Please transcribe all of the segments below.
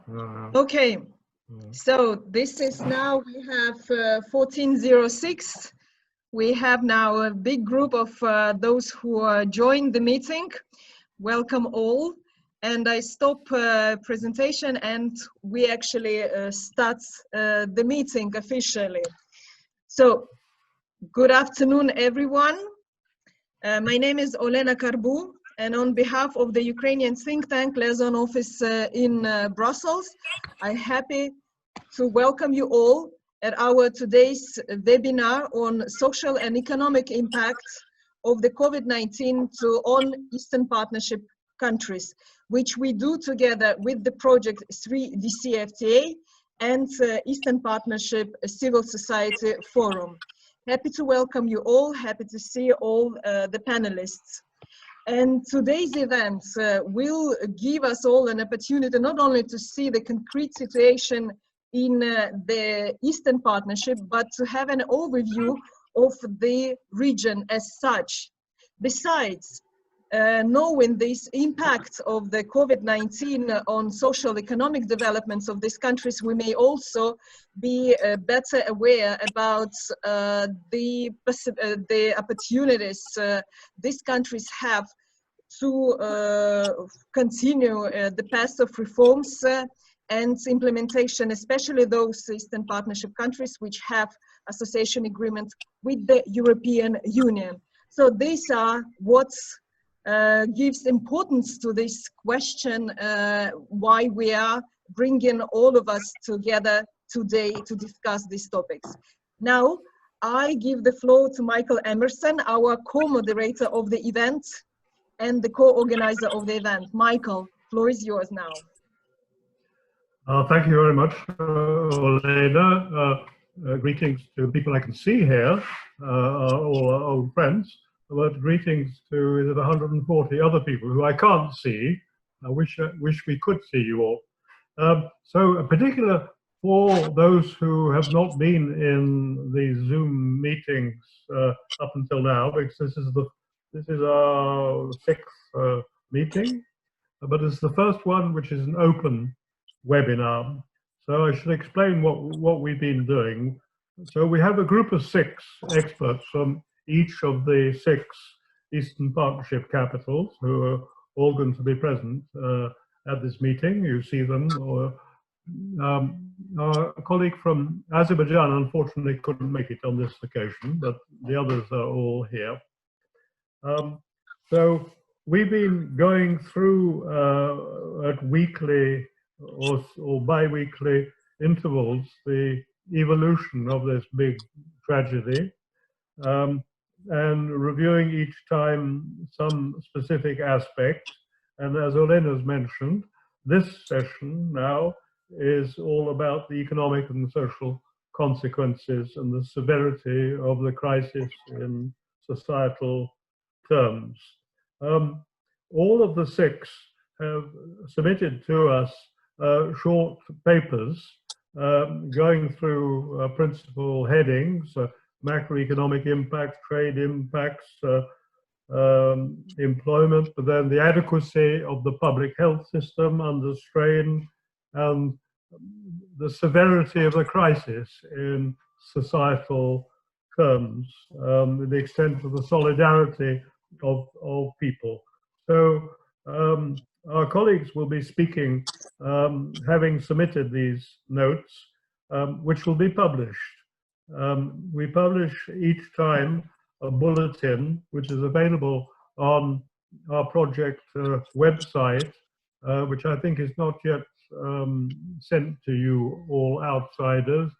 Okay, so this is now, we have 14:06. We have now a big group of those who joined the meeting. Welcome all. And I stop presentation and we actually start the meeting officially. So, good afternoon, everyone. My name is Olena Carbou, and on behalf of the Ukrainian think tank Liaison office in Brussels, I'm happy to welcome you all at our today's webinar on social and economic impact of the COVID-19 on Eastern Partnership countries, which we do together with the project 3 DCFTA and Eastern Partnership Civil Society Forum. Happy to welcome you all, happy to see all the panelists. And today's event will give us all an opportunity not only to see the concrete situation in the Eastern Partnership, but to have an overview of the region as such. Besides, knowing this impact of the COVID-19 on social economic developments of these countries, we may also be better aware about the opportunities these countries have to continue the path of reforms and implementation, especially those Eastern Partnership countries which have association agreements with the European Union. So these are what gives importance to this question, why we are bringing all of us together today to discuss these topics. Now, I give the floor to Michael Emerson, our co-moderator of the event and the co-organizer of the event. Michael, floor is yours now. Thank you very much, Olena. Greetings to people I can see here, all our old friends. But greetings to 140 other people who I can't see. I wish we could see you all. So, in particular, for those who have not been in these Zoom meetings up until now, because this is our 6th meeting, but it's the first one which is an open webinar. So I should explain what we've been doing. So we have a group of 6 experts from each of the 6 Eastern Partnership capitals who are all going to be present at this meeting. You see them. Or, our colleague from Azerbaijan unfortunately couldn't make it on this occasion, but the others are all here. So we've been going through at weekly or bi-weekly intervals the evolution of this big tragedy, and reviewing each time some specific aspect. And as Olena's mentioned, this session now is all about the economic and social consequences and the severity of the crisis in societal terms. All of the 6 have submitted to us short papers going through principal headings, macroeconomic impact, trade impacts, employment, but then the adequacy of the public health system under strain, and the severity of the crisis in societal terms, the extent of the solidarity of people. So our colleagues will be speaking, having submitted these notes, which will be published. We publish each time a bulletin, which is available on our project website, which I think is not yet sent to you all outsiders,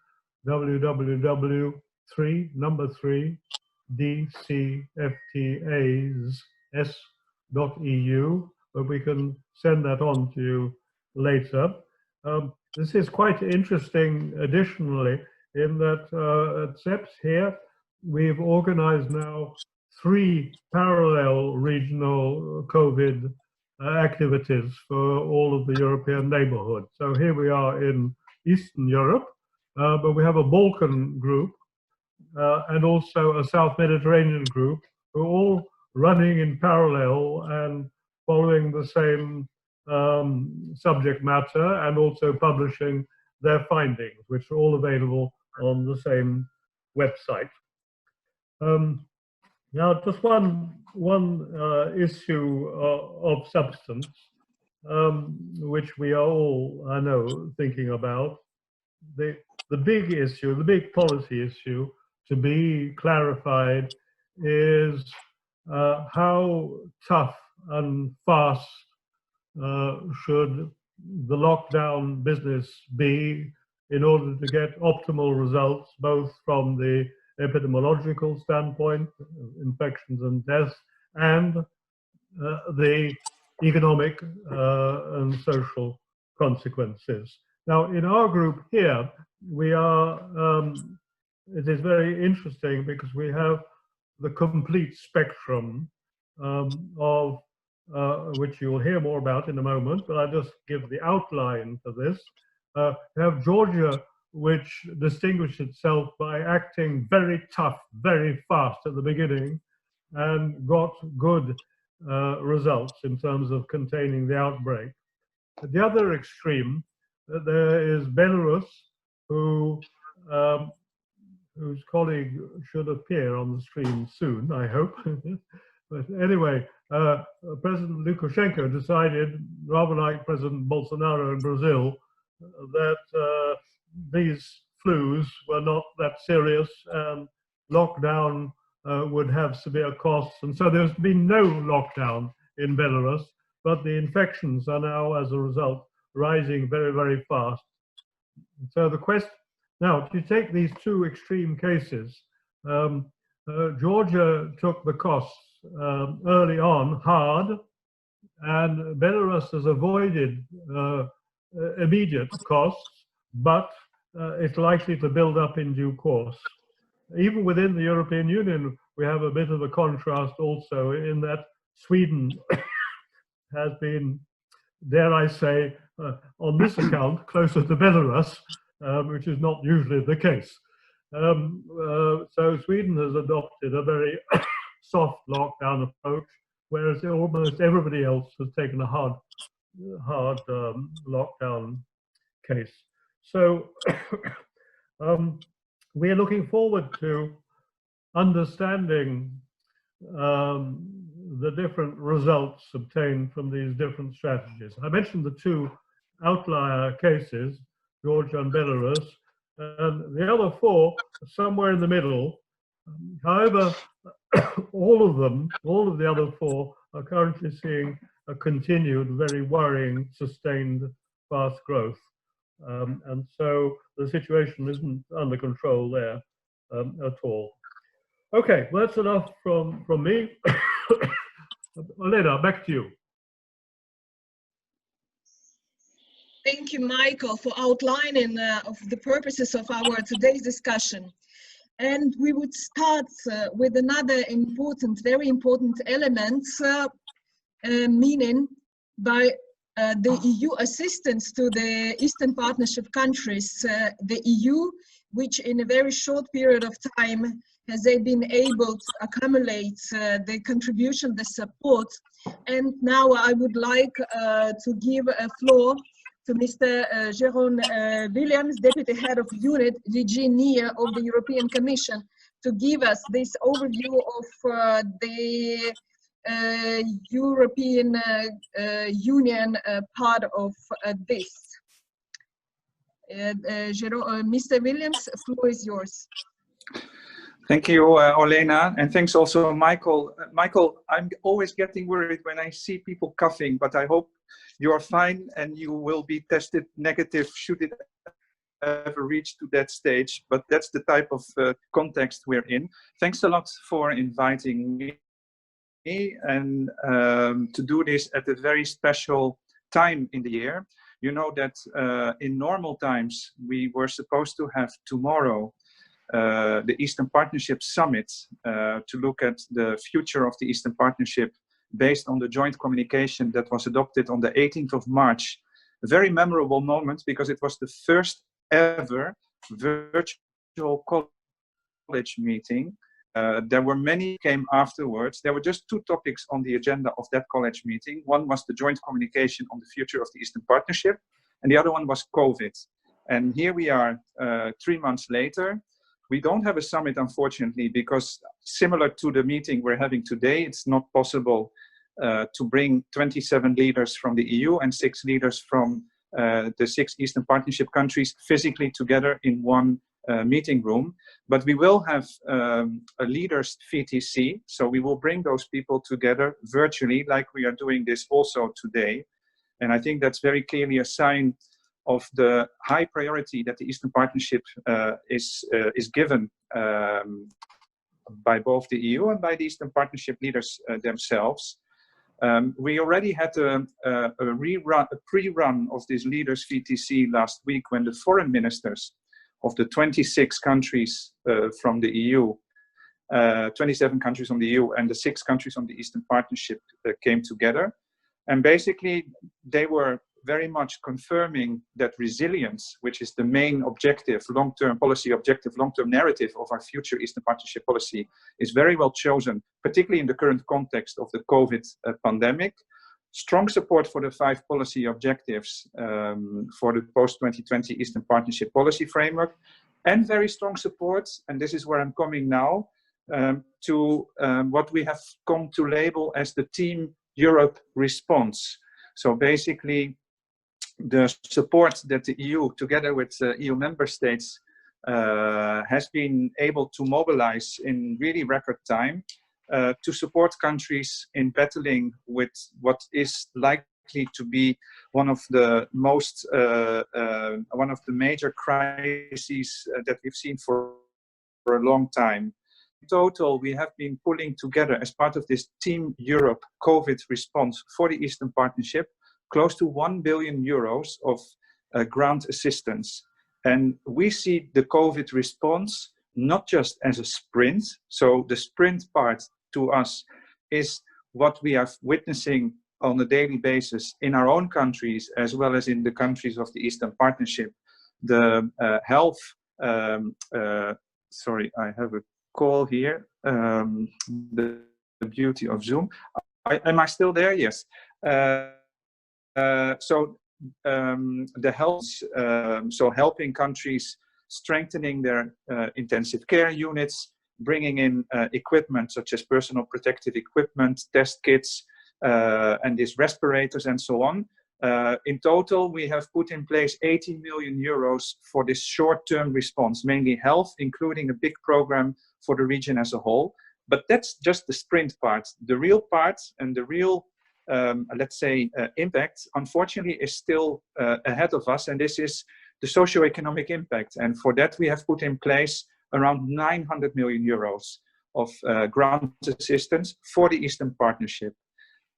www.3DCFTAs.eu, but we can send that on to you later. This is quite interesting additionally, in that at CEPS here, we've organized now 3 parallel regional COVID activities for all of the European neighborhood. So here we are in Eastern Europe, but we have a Balkan group and also a South Mediterranean group, who are all running in parallel and following the same subject matter and also publishing their findings, which are all available on the same website. Now, just one issue of substance, which we are all, I know, thinking about. The big issue, the big policy issue to be clarified is how tough and fast should the lockdown business be in order to get optimal results, both from the epidemiological standpoint, infections and deaths, and the economic and social consequences. Now, in our group here, we are, it is very interesting because we have the complete spectrum of which you'll hear more about in a moment, but I'll just give the outline for this. We have Georgia, which distinguished itself by acting very tough, very fast at the beginning, and got good results in terms of containing the outbreak. At the other extreme, there is Belarus, whose colleague should appear on the screen soon, I hope. But anyway, President Lukashenko decided, rather like President Bolsonaro in Brazil, that these flus were not that serious and lockdown would have severe costs. And so there's been no lockdown in Belarus, but the infections are now, as a result, rising very, very fast. So the question, now, to take these two extreme cases, Georgia took the costs early on hard, and Belarus has avoided immediate costs, but it's likely to build up in due course. Even within the European Union, we have a bit of a contrast also in that Sweden has been, dare I say, on this account, closer to Belarus, which is not usually the case. So Sweden has adopted a very soft lockdown approach, whereas almost everybody else has taken a hard lockdown case. So we are looking forward to understanding the different results obtained from these different strategies. I mentioned the two outlier cases, Georgia and Belarus, and the other four are somewhere in the middle. However, all of the other four are currently seeing a continued, very worrying, sustained, fast growth. And so the situation isn't under control there at all. Okay, well, that's enough from me. Olena, back to you. Thank you, Michael, for outlining of the purposes of our today's discussion. And we would start with another important, very important element, meaning by the EU assistance to the Eastern Partnership countries. The EU, which in a very short period of time has they been able to accumulate the contribution, the support. And now I would like to give a floor to Mr. Jeroen Willems, Deputy Head of Unit, DG NEAR of the European Commission, to give us this overview of the European Union part of this. Mr. Willems, the floor is yours. Thank you, Olena, and thanks also, Michael. Michael, I'm always getting worried when I see people coughing, but I hope you are fine and you will be tested negative should it ever reach to that stage. But that's the type of context we're in. Thanks a lot for inviting me and to do this at a very special time in the year. You know that in normal times we were supposed to have tomorrow the Eastern Partnership Summit to look at the future of the Eastern Partnership based on the joint communication that was adopted on the 18th of March. A very memorable moment because it was the first ever virtual college meeting there were many came afterwards. There were just two topics on the agenda of that college meeting. One was the joint communication on the future of the Eastern Partnership, and the other one was COVID. And here we are 3 months later. We don't have a summit, unfortunately, because similar to the meeting we're having today, it's not possible to bring 27 leaders from the EU and 6 leaders from the 6 Eastern Partnership countries physically together in one meeting room. But we will have a leaders VTC, so we will bring those people together virtually, like we are doing this also today. And I think that's very clearly a sign of the high priority that the Eastern Partnership is given by both the EU and by the Eastern Partnership leaders themselves. We already had a pre-run of this leaders VTC last week when the foreign ministers of the 26 countries from the EU, 27 countries from the EU and the 6 countries from the Eastern Partnership came together. And basically they were very much confirming that resilience, which is the main objective, long-term policy objective, long-term narrative of our future Eastern Partnership policy, is very well chosen, particularly in the current context of the COVID pandemic. Strong support for the 5 policy objectives for the post-2020 Eastern Partnership policy framework, and very strong support, and this is where I'm coming now, to what we have come to label as the Team Europe response. So basically, the support that the EU, together with EU member states, has been able to mobilize in really record time to support countries in battling with what is likely to be one of the most, one of the major crises that we've seen for a long time. In total, we have been pulling together as part of this Team Europe COVID response for the Eastern Partnership close to 1 billion euros of grant assistance. And we see the COVID response not just as a sprint. So the sprint part to us is what we are witnessing on a daily basis in our own countries, as well as in the countries of the Eastern Partnership. The health, sorry, I have a call here. The beauty of Zoom. Am I still there? Yes. The health, so helping countries strengthening their intensive care units, bringing in equipment such as personal protective equipment, test kits, and these respirators and so on. In total, we have put in place 80 million euros for this short-term response, mainly health, including a big program for the region as a whole. But that's just the sprint part. The real part and the real let's say, impact, unfortunately, is still ahead of us, and this is the socio-economic impact. And for that, we have put in place around 900 million euros of grant assistance for the Eastern Partnership.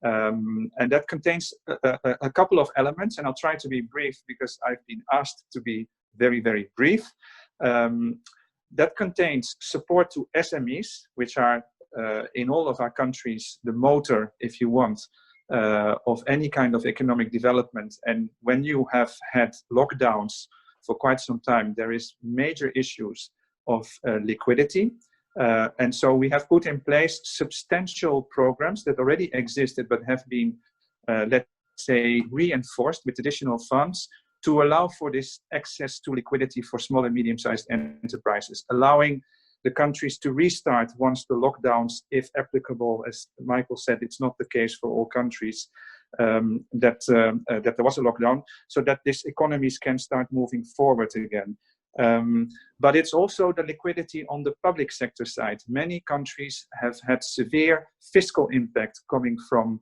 And that contains a couple of elements, and I'll try to be brief because I've been asked to be very, very brief. That contains support to SMEs, which are in all of our countries the motor, if you want, of any kind of economic development. And when you have had lockdowns for quite some time, there is major issues of liquidity. And so we have put in place substantial programs that already existed but have been, let's say, reinforced with additional funds to allow for this access to liquidity for small and medium-sized enterprises, allowing the countries to restart once the lockdowns, if applicable. As Michael said, it's not the case for all countries, that there was a lockdown, so that these economies can start moving forward again. But it's also the liquidity on the public sector side. Many countries have had severe fiscal impact coming from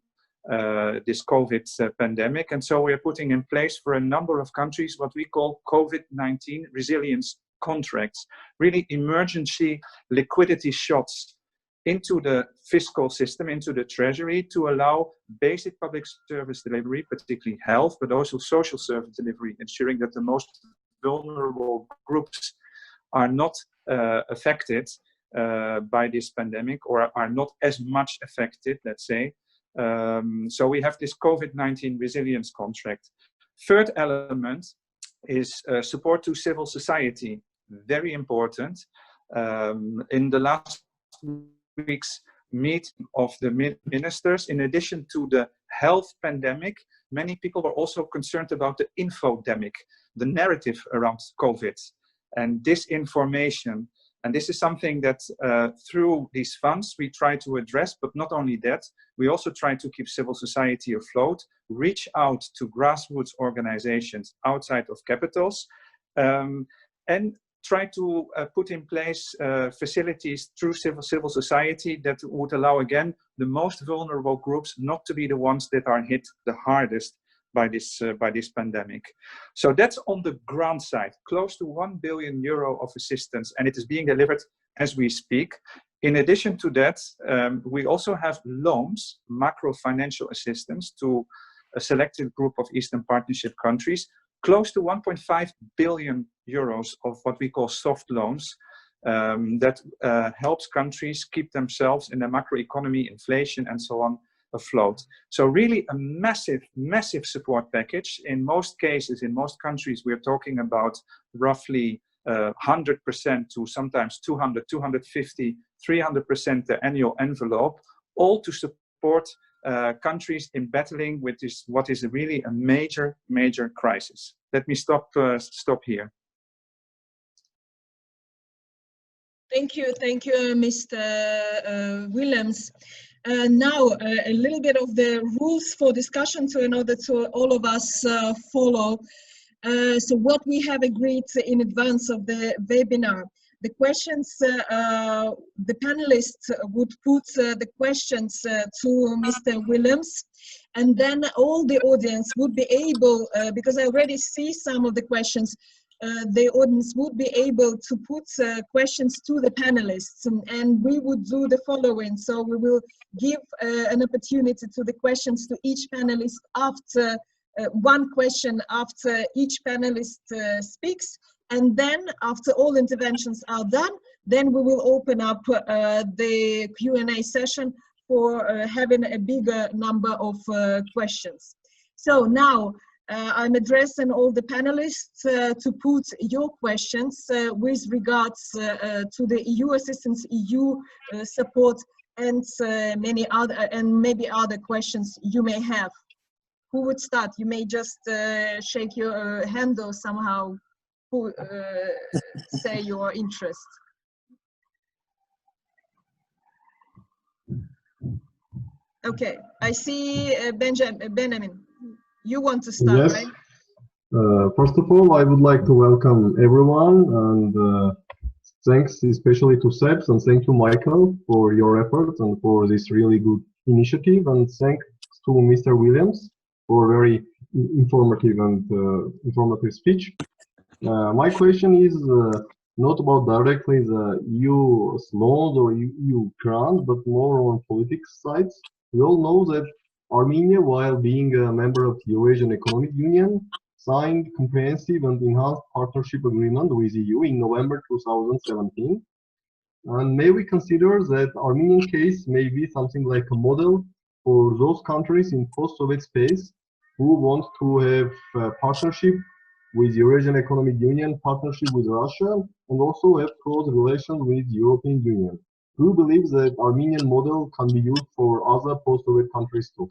this COVID pandemic. And so we're putting in place for a number of countries what we call COVID-19 resilience contracts, really emergency liquidity shots into the fiscal system, into the treasury, to allow basic public service delivery, particularly health, but also social service delivery, ensuring that the most vulnerable groups are not affected by this pandemic, or are not as much affected, let's say. So we have this COVID-19 resilience contract. Third element is support to civil society, very important. In the last week's meeting of the ministers, in addition to the health pandemic, many people were also concerned about the infodemic, the narrative around COVID and disinformation. And this is something that through these funds we try to address, but not only that, we also try to keep civil society afloat, reach out to grassroots organizations outside of capitals, and try to put in place facilities through civil society that would allow, again, the most vulnerable groups not to be the ones that are hit the hardest by this pandemic. So that's on the grant side, close to €1 billion of assistance, and it is being delivered as we speak. In addition to that, we also have loans, macro financial assistance to a selected group of Eastern Partnership countries, close to €1.5 billion of what we call soft loans, that helps countries keep themselves in the macroeconomy, inflation, and so on, afloat. So really a massive, massive support package. In most cases, in most countries, we're talking about roughly 100% to sometimes 200, 250, 300% the annual envelope, all to support countries in battling with this, what is really a major, major crisis. Let me stop here. Thank you, Mr. Willems. Now, a little bit of the rules for discussion in order to all of us follow. So what we have agreed in advance of the webinar, the questions, the panelists would put the questions to Mr. Willems, and then all the audience would be able, because I already see some of the questions, the audience would be able to put questions to the panelists, and we would do the following. So we will give an opportunity to the questions to each panelist after one question after each panelist speaks, and then after all interventions are done, then we will open up the Q&A session for having a bigger number of questions. So now I'm addressing all the panelists to put your questions with regards to the EU assistance, EU support, and many other, and maybe other questions you may have. Who would start? You may just shake your hand or somehow say your interest. Okay, I see Benjamin. You want to start, yes. Right? First of all, I would like to welcome everyone, and thanks especially to CEPS, and thank you, Michael, for your efforts and for this really good initiative, and thanks to Mr. Willems for a very informative speech. My question is not about directly the EU loans or EU grants, but more on politics sides. We all know that Armenia, while being a member of the Eurasian Economic Union, signed comprehensive and enhanced partnership agreement with the EU in November 2017. And may we consider that Armenian case may be something like a model for those countries in post-Soviet space who want to have a partnership with the Eurasian Economic Union, partnership with Russia, and also have close relations with the European Union. Do you believe that Armenian model can be used for other post-Soviet countries too?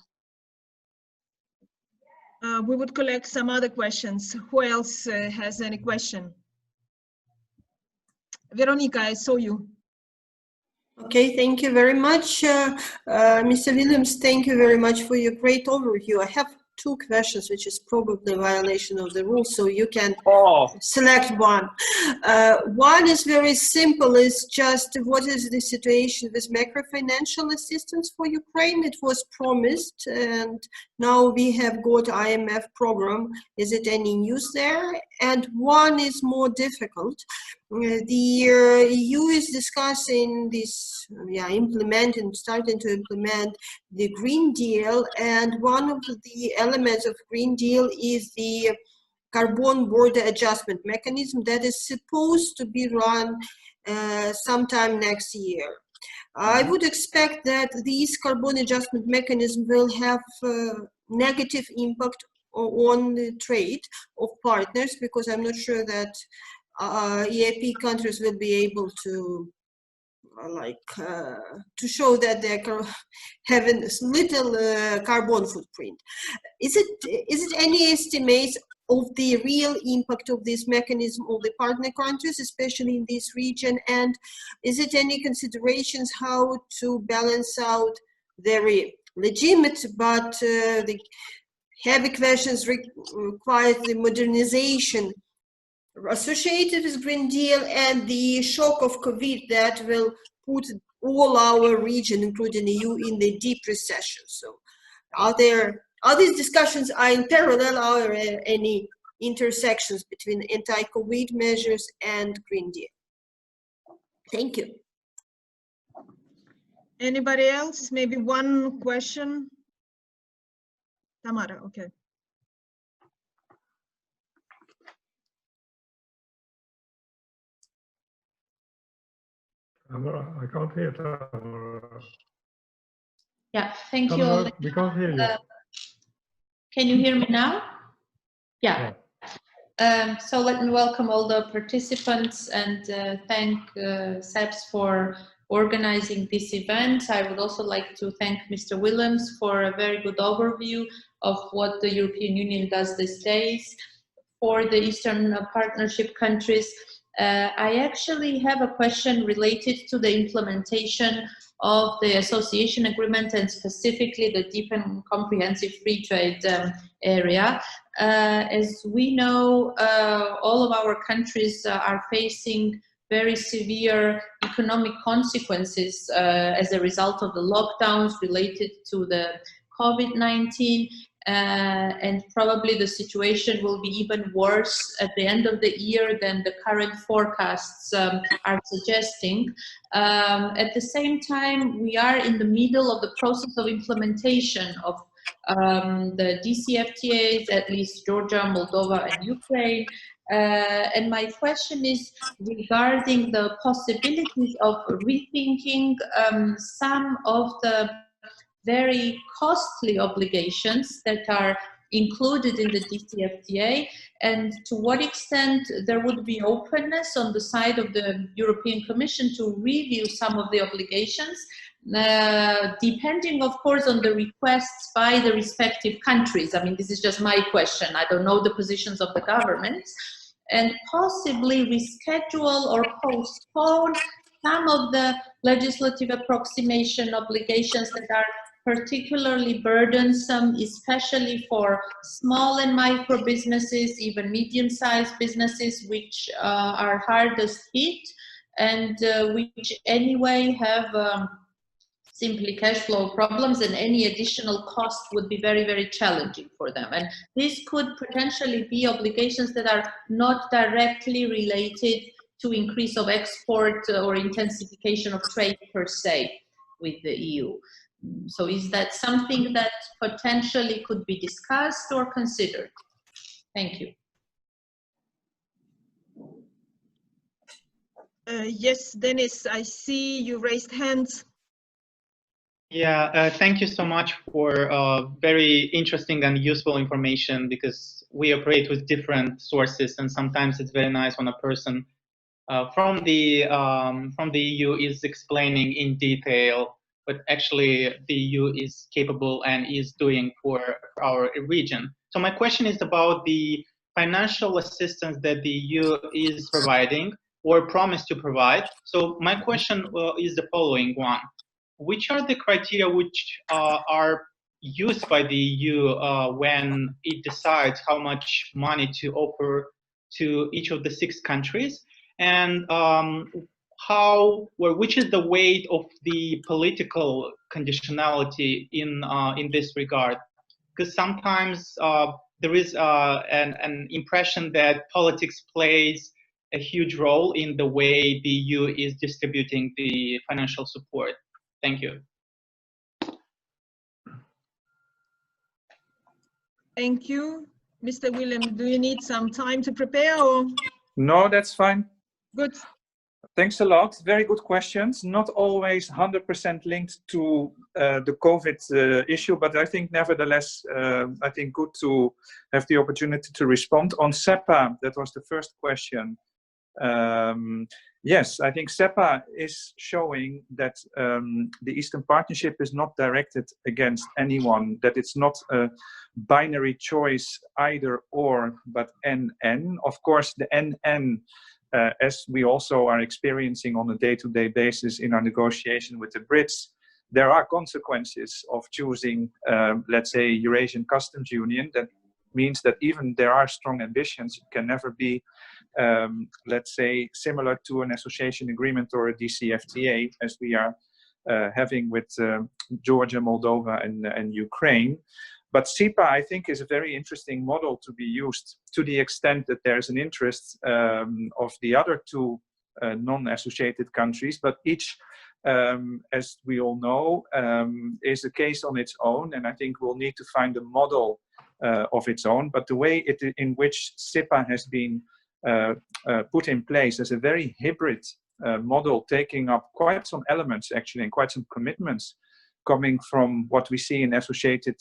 We would collect some other questions. Who else has any question? Veronika, I saw you. Okay, thank you very much. Mr. Willems, thank you very much for your great overview. I have two questions, which is probably a violation of the rules, so you can select one. One is very simple, is just what is the situation with macro-financial assistance for Ukraine? It was promised, and now we have got IMF program. Is it any news there? And one is more difficult. The EU is discussing this, starting to implement the Green Deal, and one of the elements of Green Deal is the carbon border adjustment mechanism that is supposed to be run sometime next year. I would expect that this carbon adjustment mechanism will have negative impact on the trade of partners, because I'm not sure that EAP countries will be able to to show that they're having little carbon footprint. Is it any estimates of the real impact of this mechanism on the partner countries, especially in this region? And is it any considerations how to balance out very legitimate but the heavy questions require the modernization associated with Green Deal and the shock of COVID that will put all our region, including EU, in the deep recession? So are these discussions are in parallel, or are there any intersections between anti-COVID measures and Green Deal? Thank you. Anybody else? Maybe one question? Tamara, okay. I can't hear Tamara. Yeah, thank you. Tamara, we can't hear you. Can you hear me now? Yeah. So let me welcome all the participants and thank CEPS for organizing this event. I would also like to thank Mr. Willems for a very good overview of what the European Union does these days for the Eastern Partnership countries. I actually have a question related to the implementation of the association agreement and specifically the deep and comprehensive free trade area. As we know, all of our countries are facing very severe economic consequences as a result of the lockdowns related to the COVID-19. And probably the situation will be even worse at the end of the year than the current forecasts are suggesting. At the same time, we are in the middle of the process of implementation of the DCFTAs, at least Georgia, Moldova, and Ukraine. And my question is regarding the possibilities of rethinking some of the very costly obligations that are included in the DCFTA, and to what extent there would be openness on the side of the European Commission to review some of the obligations, depending, of course, on the requests by the respective countries. I mean, this is just my question. I don't know the positions of the governments, and possibly reschedule or postpone some of the legislative approximation obligations that are particularly burdensome, especially for small and micro businesses, even medium-sized businesses, which are hardest hit and which anyway have simply cash flow problems, and any additional cost would be very, very challenging for them. And this could potentially be obligations that are not directly related to increase of export or intensification of trade per se with the EU. So is that something that potentially could be discussed or considered? Thank you. Yes, Denis, I see you raised hands. Yeah, thank you so much for very interesting and useful information, because we operate with different sources, and sometimes it's very nice when a person from the EU is explaining in detail what actually the EU is capable and is doing for our region. So my question is about the financial assistance that the EU is providing or promised to provide. So my question is the following one. Which are the criteria which are used by the EU when it decides how much money to offer to each of the 6 countries? And which is the weight of the political conditionality in this regard? Because sometimes there is an impression that politics plays a huge role in the way the EU is distributing the financial support. Thank you. Thank you. Mr. Willems, do you need some time to prepare, or? No, that's fine. Good. Thanks a lot. Very good questions. Not always 100% linked to the COVID issue, but I think nevertheless, I think good to have the opportunity to respond. On SEPA, that was the first question. Yes, I think CEPA is showing that the Eastern Partnership is not directed against anyone, that it's not a binary choice either or, but NN. Of course, the NN, as we also are experiencing on a day-to-day basis in our negotiation with the Brits, there are consequences of choosing, let's say, Eurasian Customs Union. That means that even there are strong ambitions, it can never be, let's say, similar to an association agreement or a DCFTA, as we are having with Georgia, Moldova, and Ukraine. But CEPA, I think, is a very interesting model to be used to the extent that there's an interest of the other two non-associated countries, but each, as we all know, is a case on its own, and I think we'll need to find a model of its own. But the way in which CEPA has been put in place as a very hybrid model, taking up quite some elements actually and quite some commitments coming from what we see in associated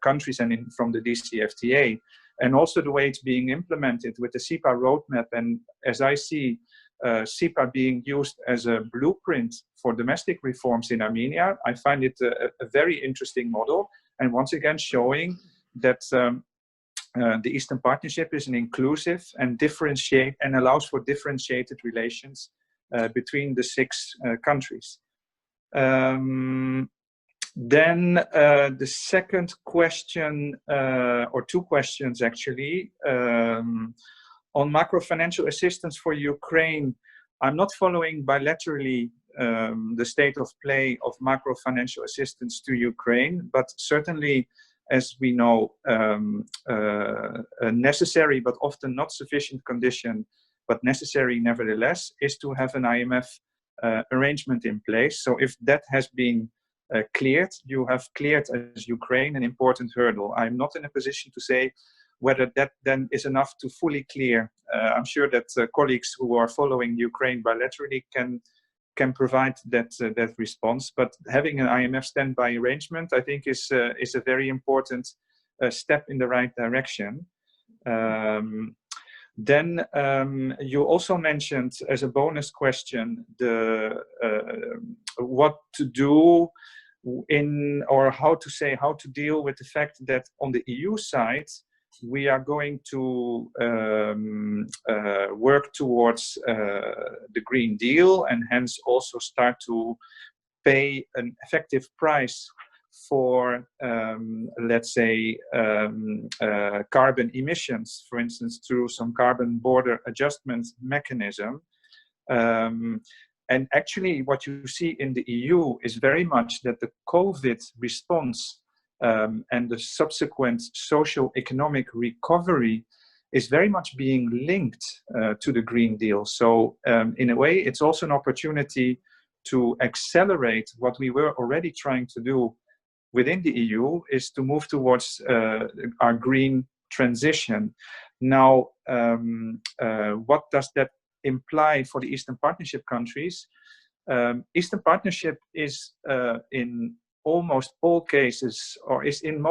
countries and from the DCFTA, and also the way it's being implemented with the CEPA roadmap. And as I see CEPA being used as a blueprint for domestic reforms in Armenia, I find it a very interesting model, and once again showing that the Eastern Partnership is an inclusive and allows for differentiated relations between the six countries. Then the second question, or two questions actually, on macro-financial assistance for Ukraine. I'm not following bilaterally the state of play of macro-financial assistance to Ukraine, but certainly, as we know, a necessary but often not sufficient condition, but necessary nevertheless, is to have an IMF arrangement in place. So if that has been cleared, you have cleared as Ukraine an important hurdle. I'm not in a position to say whether that then is enough to fully clear. I'm sure that colleagues who are following Ukraine bilaterally can provide that response. But having an IMF standby arrangement, I think, is a very important step in the right direction. Then you also mentioned as a bonus question what to do or how to deal with the fact that on the EU side we are going to work towards the Green Deal, and hence also start to pay an effective price for, let's say, carbon emissions, for instance, through some carbon border adjustment mechanism. And actually what you see in the EU is very much that the COVID response and the subsequent socio-economic recovery is very much being linked to the Green Deal. So in a way, it's also an opportunity to accelerate what we were already trying to do within the EU, is to move towards our green transition. Now, what does that imply for the Eastern Partnership countries? Eastern Partnership is in almost all cases, or in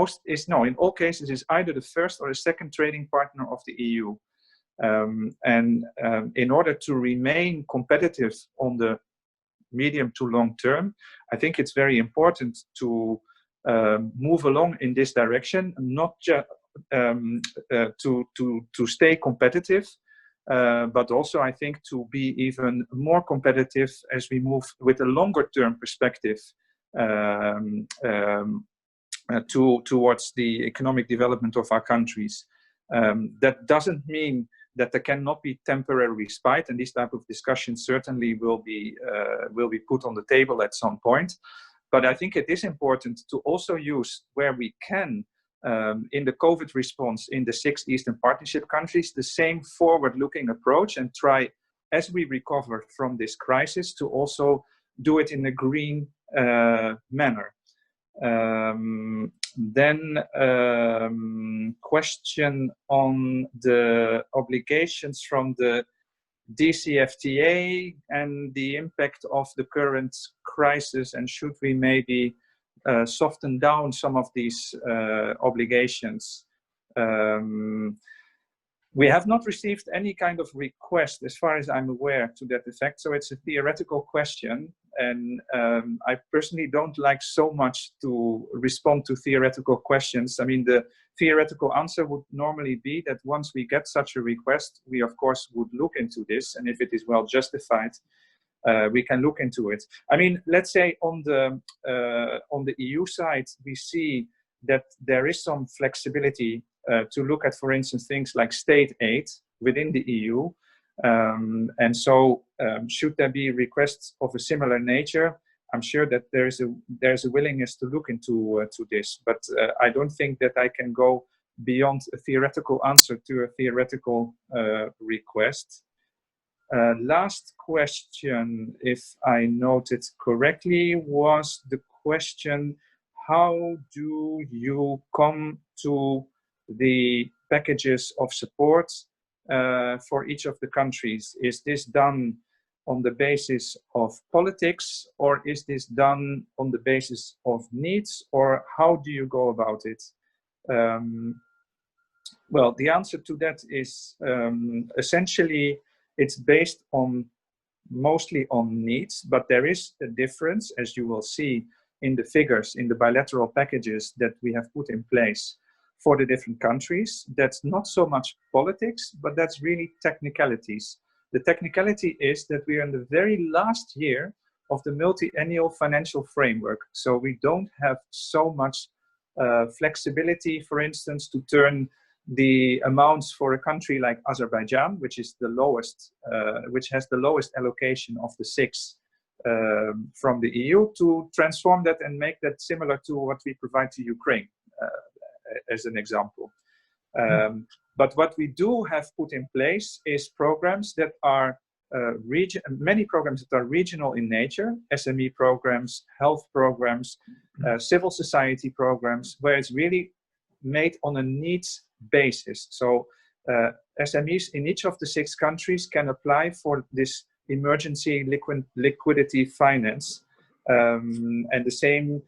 all cases, is either the first or the second trading partner of the EU. And in order to remain competitive on the medium to long term, I think it's very important to move along in this direction, not just to stay competitive, but also I think to be even more competitive as we move with a longer term perspective towards the economic development of our countries. That doesn't mean that there cannot be temporary respite, and this type of discussion certainly will be put on the table at some point. But I think it is important to also use, where we can, in the COVID response in the 6 Eastern Partnership countries, the same forward-looking approach, and try, as we recover from this crisis, to also do it in a green manner. Then question on the obligations from the DCFTA and the impact of the current crisis, and should we maybe soften down some of these obligations. We have not received any kind of request, as far as I'm aware, to that effect. So it's a theoretical question, and I personally don't like so much to respond to theoretical questions. I mean, the theoretical answer would normally be that once we get such a request, we of course would look into this, and if it is well justified, we can look into it. I mean, let's say on the EU side, we see that there is some flexibility to look at, for instance, things like state aid within the EU. And so should there be requests of a similar nature, I'm sure that there's a willingness to look into to this. But I don't think that I can go beyond a theoretical answer to a theoretical request. Last question, if I noted correctly, was the question, how do you come to the packages of support for each of the countries? Is this done on the basis of politics, or is this done on the basis of needs, or how do you go about it? Well, the answer to that is essentially it's based on mostly on needs, but there is a difference, as you will see in the figures in the bilateral packages that we have put in place for the different countries. That's not so much politics, but that's really technicalities. The technicality is that we are in the very last year of the multi-annual financial framework. So we don't have so much flexibility, for instance, to turn the amounts for a country like Azerbaijan, which is the lowest, which has the lowest allocation of the 6 from the EU, to transform that and make that similar to what we provide to Ukraine, as an example. But what we do have put in place is programs that are many programs that are regional in nature, SME programs, health programs, civil society programs, where it's really made on a needs basis. So SMEs in each of the 6 countries can apply for this emergency liquidity finance, and the same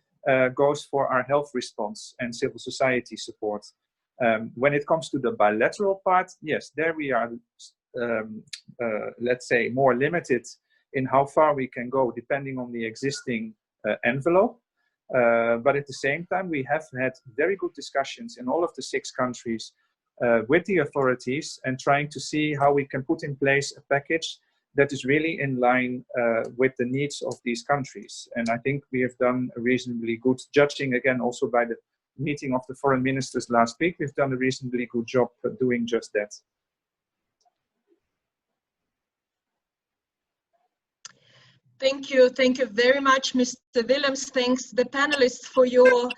goes for our health response and civil society support. When it comes to the bilateral part, yes, there we are, let's say, more limited in how far we can go depending on the existing envelope. But at the same time, we have had very good discussions in all of the 6 countries with the authorities, and trying to see how we can put in place a package that is really in line with the needs of these countries. And I think we have done a reasonably good, judging again also by the meeting of the foreign ministers last week, we've done a reasonably good job doing just that. Thank you very much, Mr. Willems. Thanks the panelists for your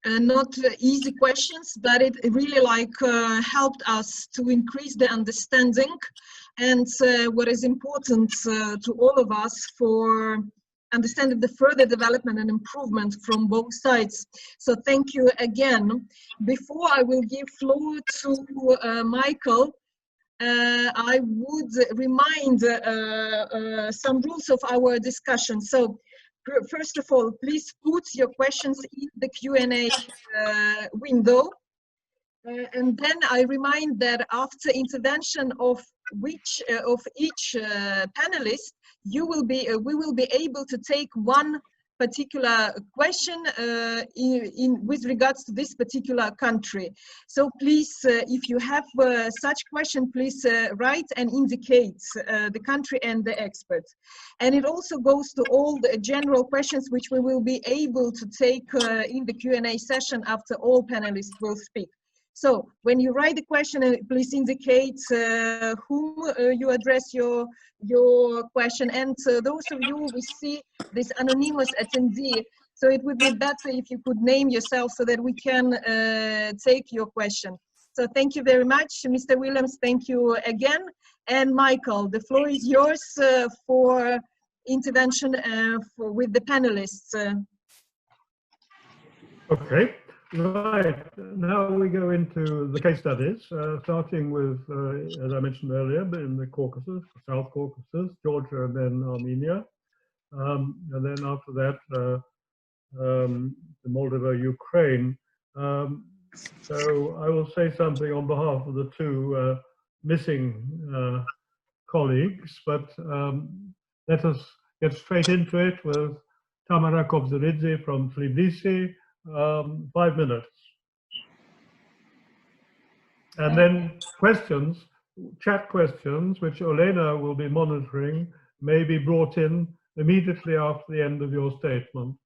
not easy questions, but it really helped us to increase the understanding, and what is important to all of us for understanding the further development and improvement from both sides. So thank you again. Before I will give floor to Michael, I would remind some rules of our discussion. So first of all, please put your questions in the Q&A window. And then I remind that after intervention of each panelist, we will be able to take one particular question with regards to this particular country. So please, if you have such question, please write and indicate the country and the expert. And it also goes to all the general questions which we will be able to take in the Q&A session after all panelists will speak. So when you write the question, please indicate whom you address your question. And those of you who see this anonymous attendee, so it would be better if you could name yourself so that we can take your question. So thank you very much, Mr. Willems. Thank you again. And Michael, the floor is yours for intervention with the panelists. Okay. Right, now we go into the case studies, starting with, as I mentioned earlier, in the Caucasus, South Caucasus, Georgia, and then Armenia. And then after that, the Moldova, Ukraine. So I will say something on behalf of the 2 missing colleagues, but let us get straight into it with Tamara Kovziridze from Tbilisi. 5 minutes. And then questions, chat questions, which Olena will be monitoring, may be brought in immediately after the end of your statement.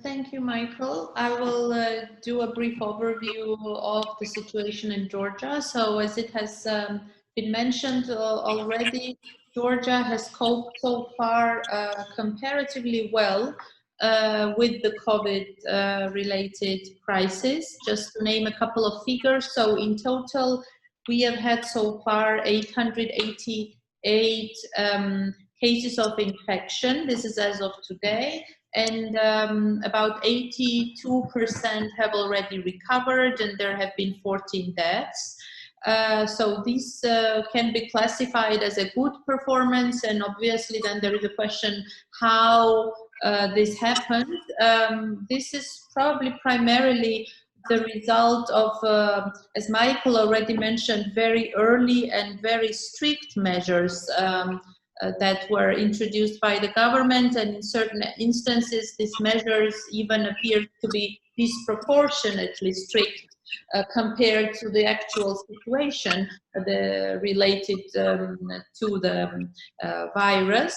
Thank you, Michael. I will do a brief overview of the situation in Georgia. So as it has been mentioned already, Georgia has coped so far comparatively well with the COVID-related crisis. Just to name a couple of figures, so in total, we have had so far 888 cases of infection. This is as of today. And about 82% have already recovered, and there have been 14 deaths. So this can be classified as a good performance, and obviously then there is a question how this happened. This is probably primarily the result of, as Michael already mentioned, very early and very strict measures that were introduced by the government, and in certain instances these measures even appear to be disproportionately strict compared to the actual situation related to the virus.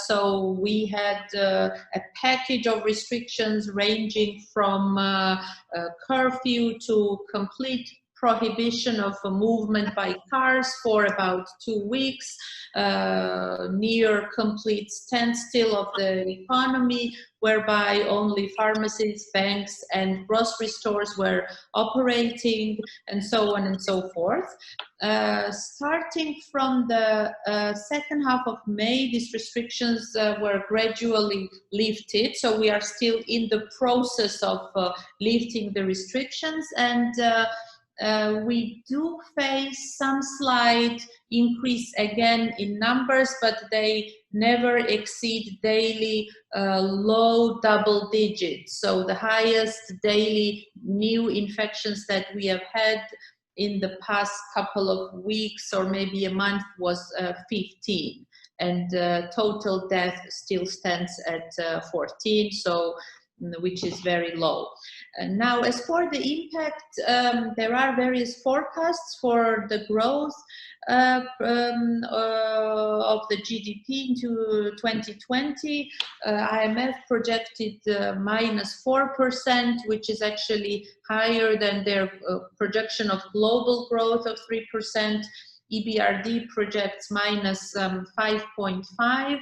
So we had a package of restrictions ranging from curfew to complete prohibition of a movement by cars for about 2 weeks, near complete standstill of the economy, whereby only pharmacies, banks, and grocery stores were operating, and so on and so forth. Starting from the second half of May, these restrictions were gradually lifted. So we are still in the process of lifting the restrictions, and we do face some slight increase again in numbers, but they never exceed daily low double digits. So the highest daily new infections that we have had in the past couple of weeks or maybe a month was 15, and total death still stands at 14, so which is very low. And now, as for the impact, there are various forecasts for the growth of the GDP into 2020. IMF projected -4%, which is actually higher than their projection of global growth of 3%. EBRD projects -5.5,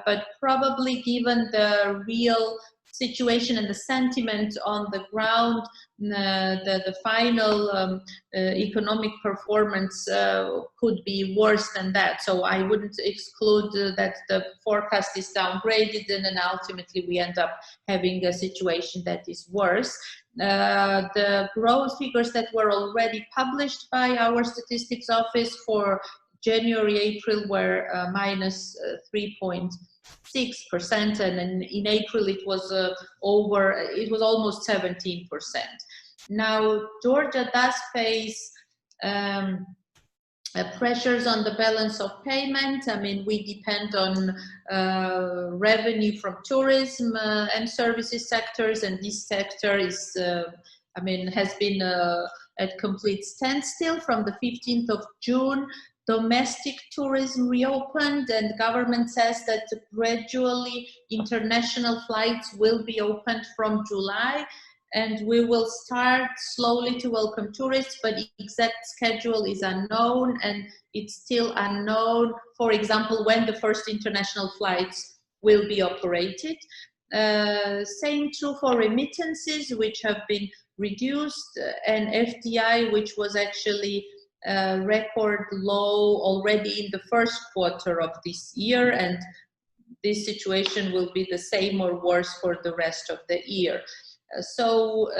but probably given the real situation and the sentiment on the ground, the final economic performance could be worse than that. So I wouldn't exclude that the forecast is downgraded, and then ultimately we end up having a situation that is worse. The growth figures that were already published by our statistics office for January, April were -3.6%, and in April it was almost 17%. Now Georgia does face pressures on the balance of payment. I mean, we depend on revenue from tourism and services sectors, and this sector is, I mean, has been at complete standstill from the 15th of June. Domestic tourism reopened, and the government says that gradually international flights will be opened from July, and we will start slowly to welcome tourists, but the exact schedule is unknown, and it's still unknown, for example, when the first international flights will be operated. Same true for remittances, which have been reduced, and FDI, which was actually record low already in the first quarter of this year, and this situation will be the same or worse for the rest of the year. So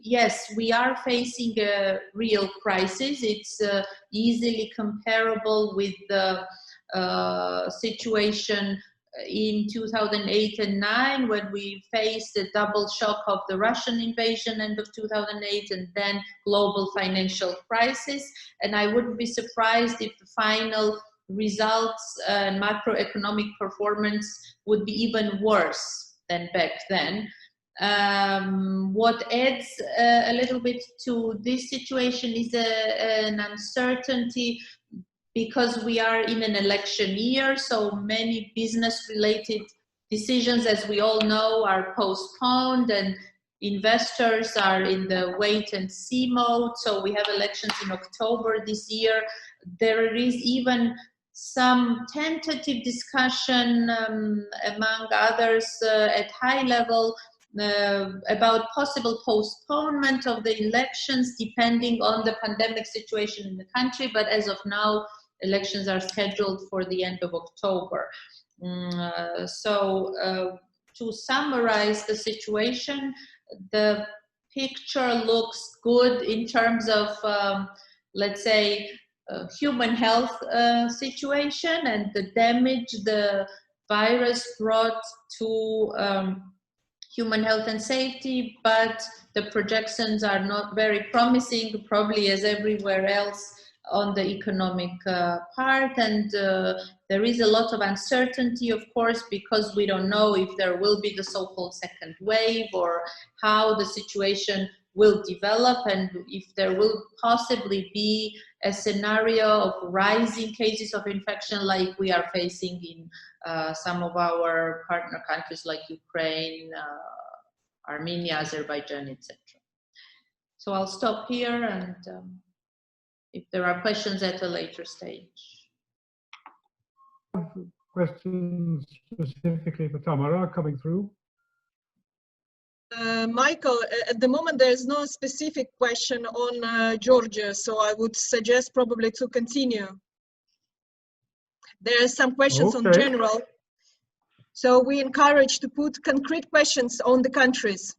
yes, we are facing a real crisis. It's easily comparable with the situation in 2008 and 9, when we faced the double shock of the Russian invasion end of 2008 and then global financial crisis. And I wouldn't be surprised if the final results and macroeconomic performance would be even worse than back then. What adds a little bit to this situation is an uncertainty, because we are in an election year, so many business-related decisions, as we all know, are postponed, and investors are in the wait-and-see mode. So we have elections in October this year. There is even some tentative discussion among others at high level about possible postponement of the elections depending on the pandemic situation in the country, but as of now, elections are scheduled for the end of October. To summarize the situation, the picture looks good in terms of, let's say, human health situation and the damage the virus brought to human health and safety, but the projections are not very promising, probably as everywhere else on the economic part, and there is a lot of uncertainty, of course, because we don't know if there will be the so-called second wave or how the situation will develop, and if there will possibly be a scenario of rising cases of infection like we are facing in some of our partner countries like Ukraine, Armenia, Azerbaijan, etc. So I'll stop here, and if there are questions at a later stage. Questions specifically for Tamara coming through? Michael, at the moment there is no specific question on Georgia, so I would suggest probably to continue. There are some questions on general, so we encourage to put concrete questions on the countries.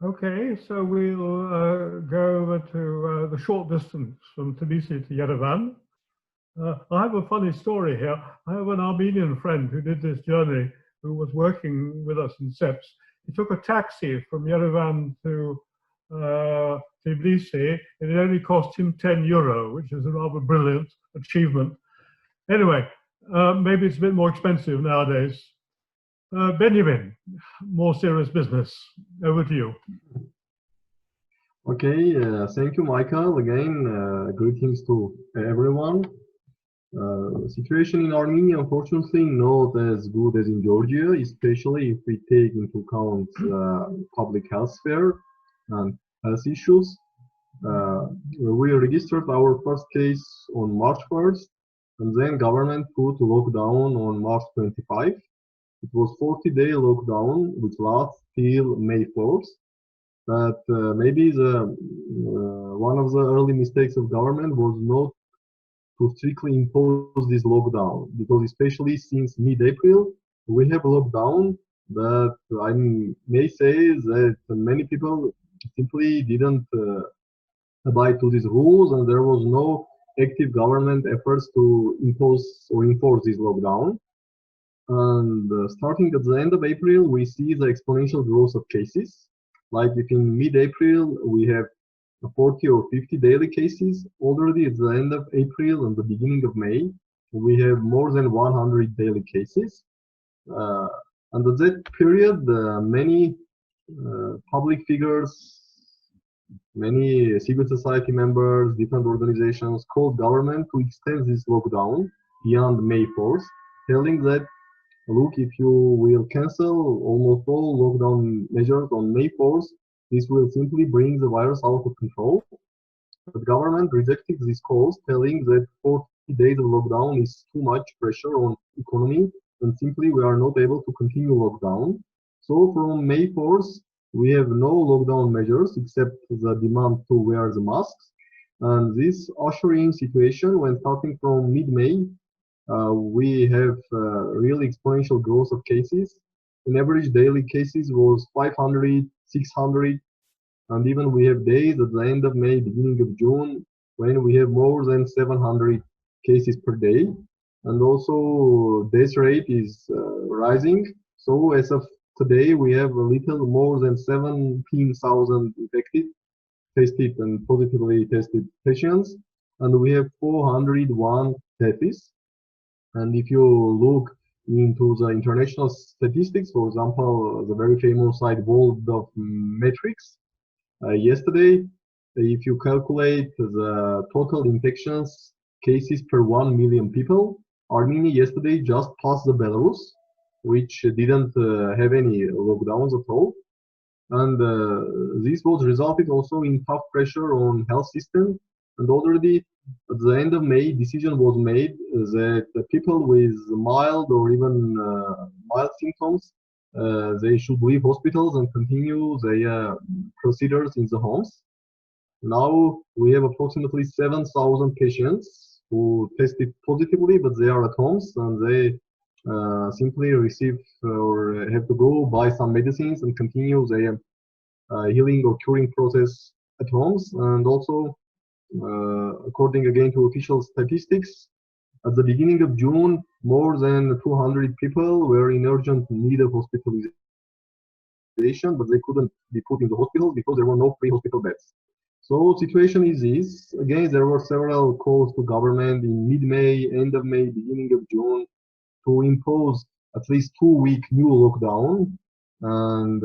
Okay, so we'll go over to the short distance from Tbilisi to Yerevan. I have a funny story here. I have an Armenian friend who did this journey, who was working with us in CEPS. He took a taxi from Yerevan to Tbilisi, and it only cost him €10, which is a rather brilliant achievement. Anyway, maybe it's a bit more expensive nowadays. Benjamin, more serious business. Over to you. Okay, thank you, Michael. Again, greetings to everyone. Situation in Armenia, unfortunately, not as good as in Georgia, especially if we take into account public health sphere and health issues. We registered our first case on March 1st, and then government put lockdown on March 25. It was 40-day lockdown, which lasts till May 4th. But maybe one of the early mistakes of government was not to strictly impose this lockdown, because especially since mid-April, we have lockdown, but I may say that many people simply didn't abide to these rules, and there was no active government efforts to impose or enforce this lockdown. And starting at the end of April, we see the exponential growth of cases. Like if in mid-April we have 40 or 50 daily cases, already at the end of April and the beginning of May, we have more than 100 daily cases. And at that period, many public figures, many civil society members, different organizations called government to extend this lockdown beyond May 4th, telling that, look, if you will cancel almost all lockdown measures on May 4th, this will simply bring the virus out of control. The government rejected these calls, telling that 40 days of lockdown is too much pressure on economy, and simply we are not able to continue lockdown. So from May 4th, we have no lockdown measures except the demand to wear the masks. And this ushering situation, when starting from mid-May, we have really exponential growth of cases. In average, daily cases was 500, 600, and even we have days at the end of May, beginning of June, when we have more than 700 cases per day. and also death rate is rising. So as of today, we have a little more than 17,000 infected, tested and positively tested patients, and we have 401 deaths. And if you look into the international statistics, for example, the very famous site World of Metrics, yesterday, if you calculate the total infections cases per 1 million people, Armenia yesterday just passed the Belarus, which didn't have any lockdowns at all. And this was resulted also in tough pressure on health system. And already at the end of May, decision was made that the people with mild or even mild symptoms, they should leave hospitals and continue their procedures in the homes. Now we have approximately 7,000 patients who tested positively, but they are at homes and they simply receive or have to go buy some medicines and continue their healing or curing process at homes. And also, according again to official statistics, at the beginning of June, more than 200 people were in urgent need of hospitalization, but they couldn't be put in the hospital because there were no free hospital beds. So situation is this. Again, there were several calls to government in mid-May, end of May, beginning of June to impose at least 2-week new lockdown and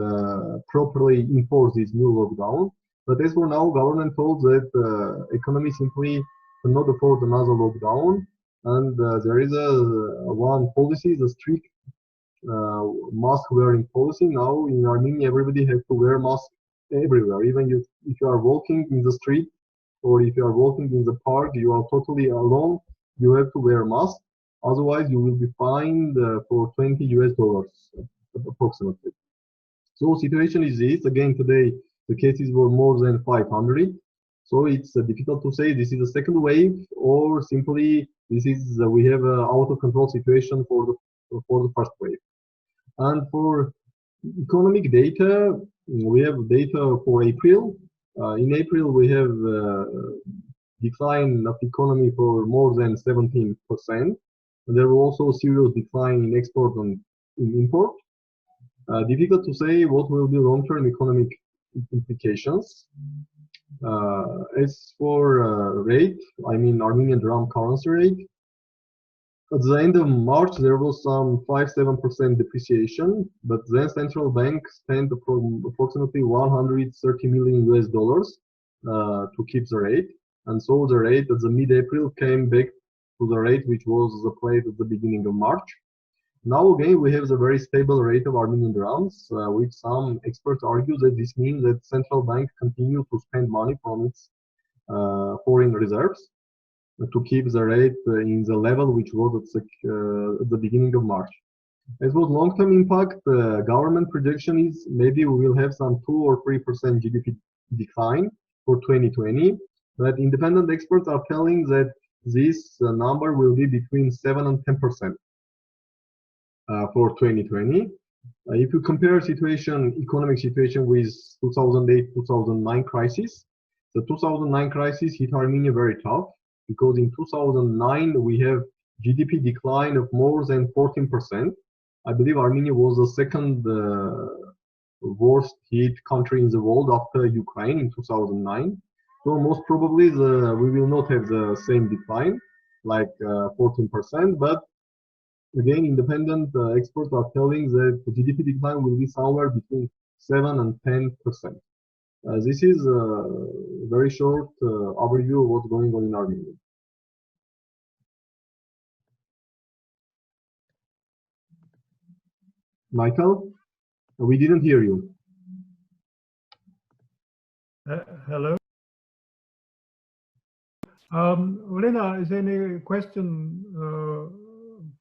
properly enforce this new lockdown. But as for now, government told that economy simply cannot afford another lockdown, and there is one policy, the strict mask wearing policy. Now in Armenia, everybody has to wear mask everywhere. Even if you are walking in the street or if you are walking in the park, you are totally alone, you have to wear a mask. Otherwise, you will be fined for $20 approximately. So situation is this. Again, today the cases were more than 500. So it's difficult to say this is a second wave or simply this is we have an out of control situation for the first wave. And for economic data, we have data for April. In April, we have decline of economy for more than 17%. And there was also a serious decline in export and in import. Difficult to say what will be long-term economic implications. As for rate, I mean Armenian dram currency rate, at the end of March there was some 5-7% depreciation, but then central bank spent approximately $130 million to keep the rate, and so the rate at the mid-April came back to the rate which was applied at the beginning of March. Now again we have the very stable rate of Armenian drams, which some experts argue that this means that central bank continue to spend money from its foreign reserves to keep the rate in the level which was at the beginning of March. As for long-term impact, government projection is maybe we will have some 2 or 3% GDP decline for 2020, but independent experts are telling that this number will be between 7 and 10%. For 2020. If you compare economic situation with 2008-2009 crisis, the 2009 crisis hit Armenia very tough because in 2009 we have GDP decline of more than 14%. I believe Armenia was the second worst hit country in the world after Ukraine in 2009. So most probably we will not have the same decline like 14%, but again, independent experts are telling that the GDP decline will be somewhere between 7 and 10%. This is a very short overview of what's going on in Armenia. Michael, we didn't hear you. Hello. Olena, is there any question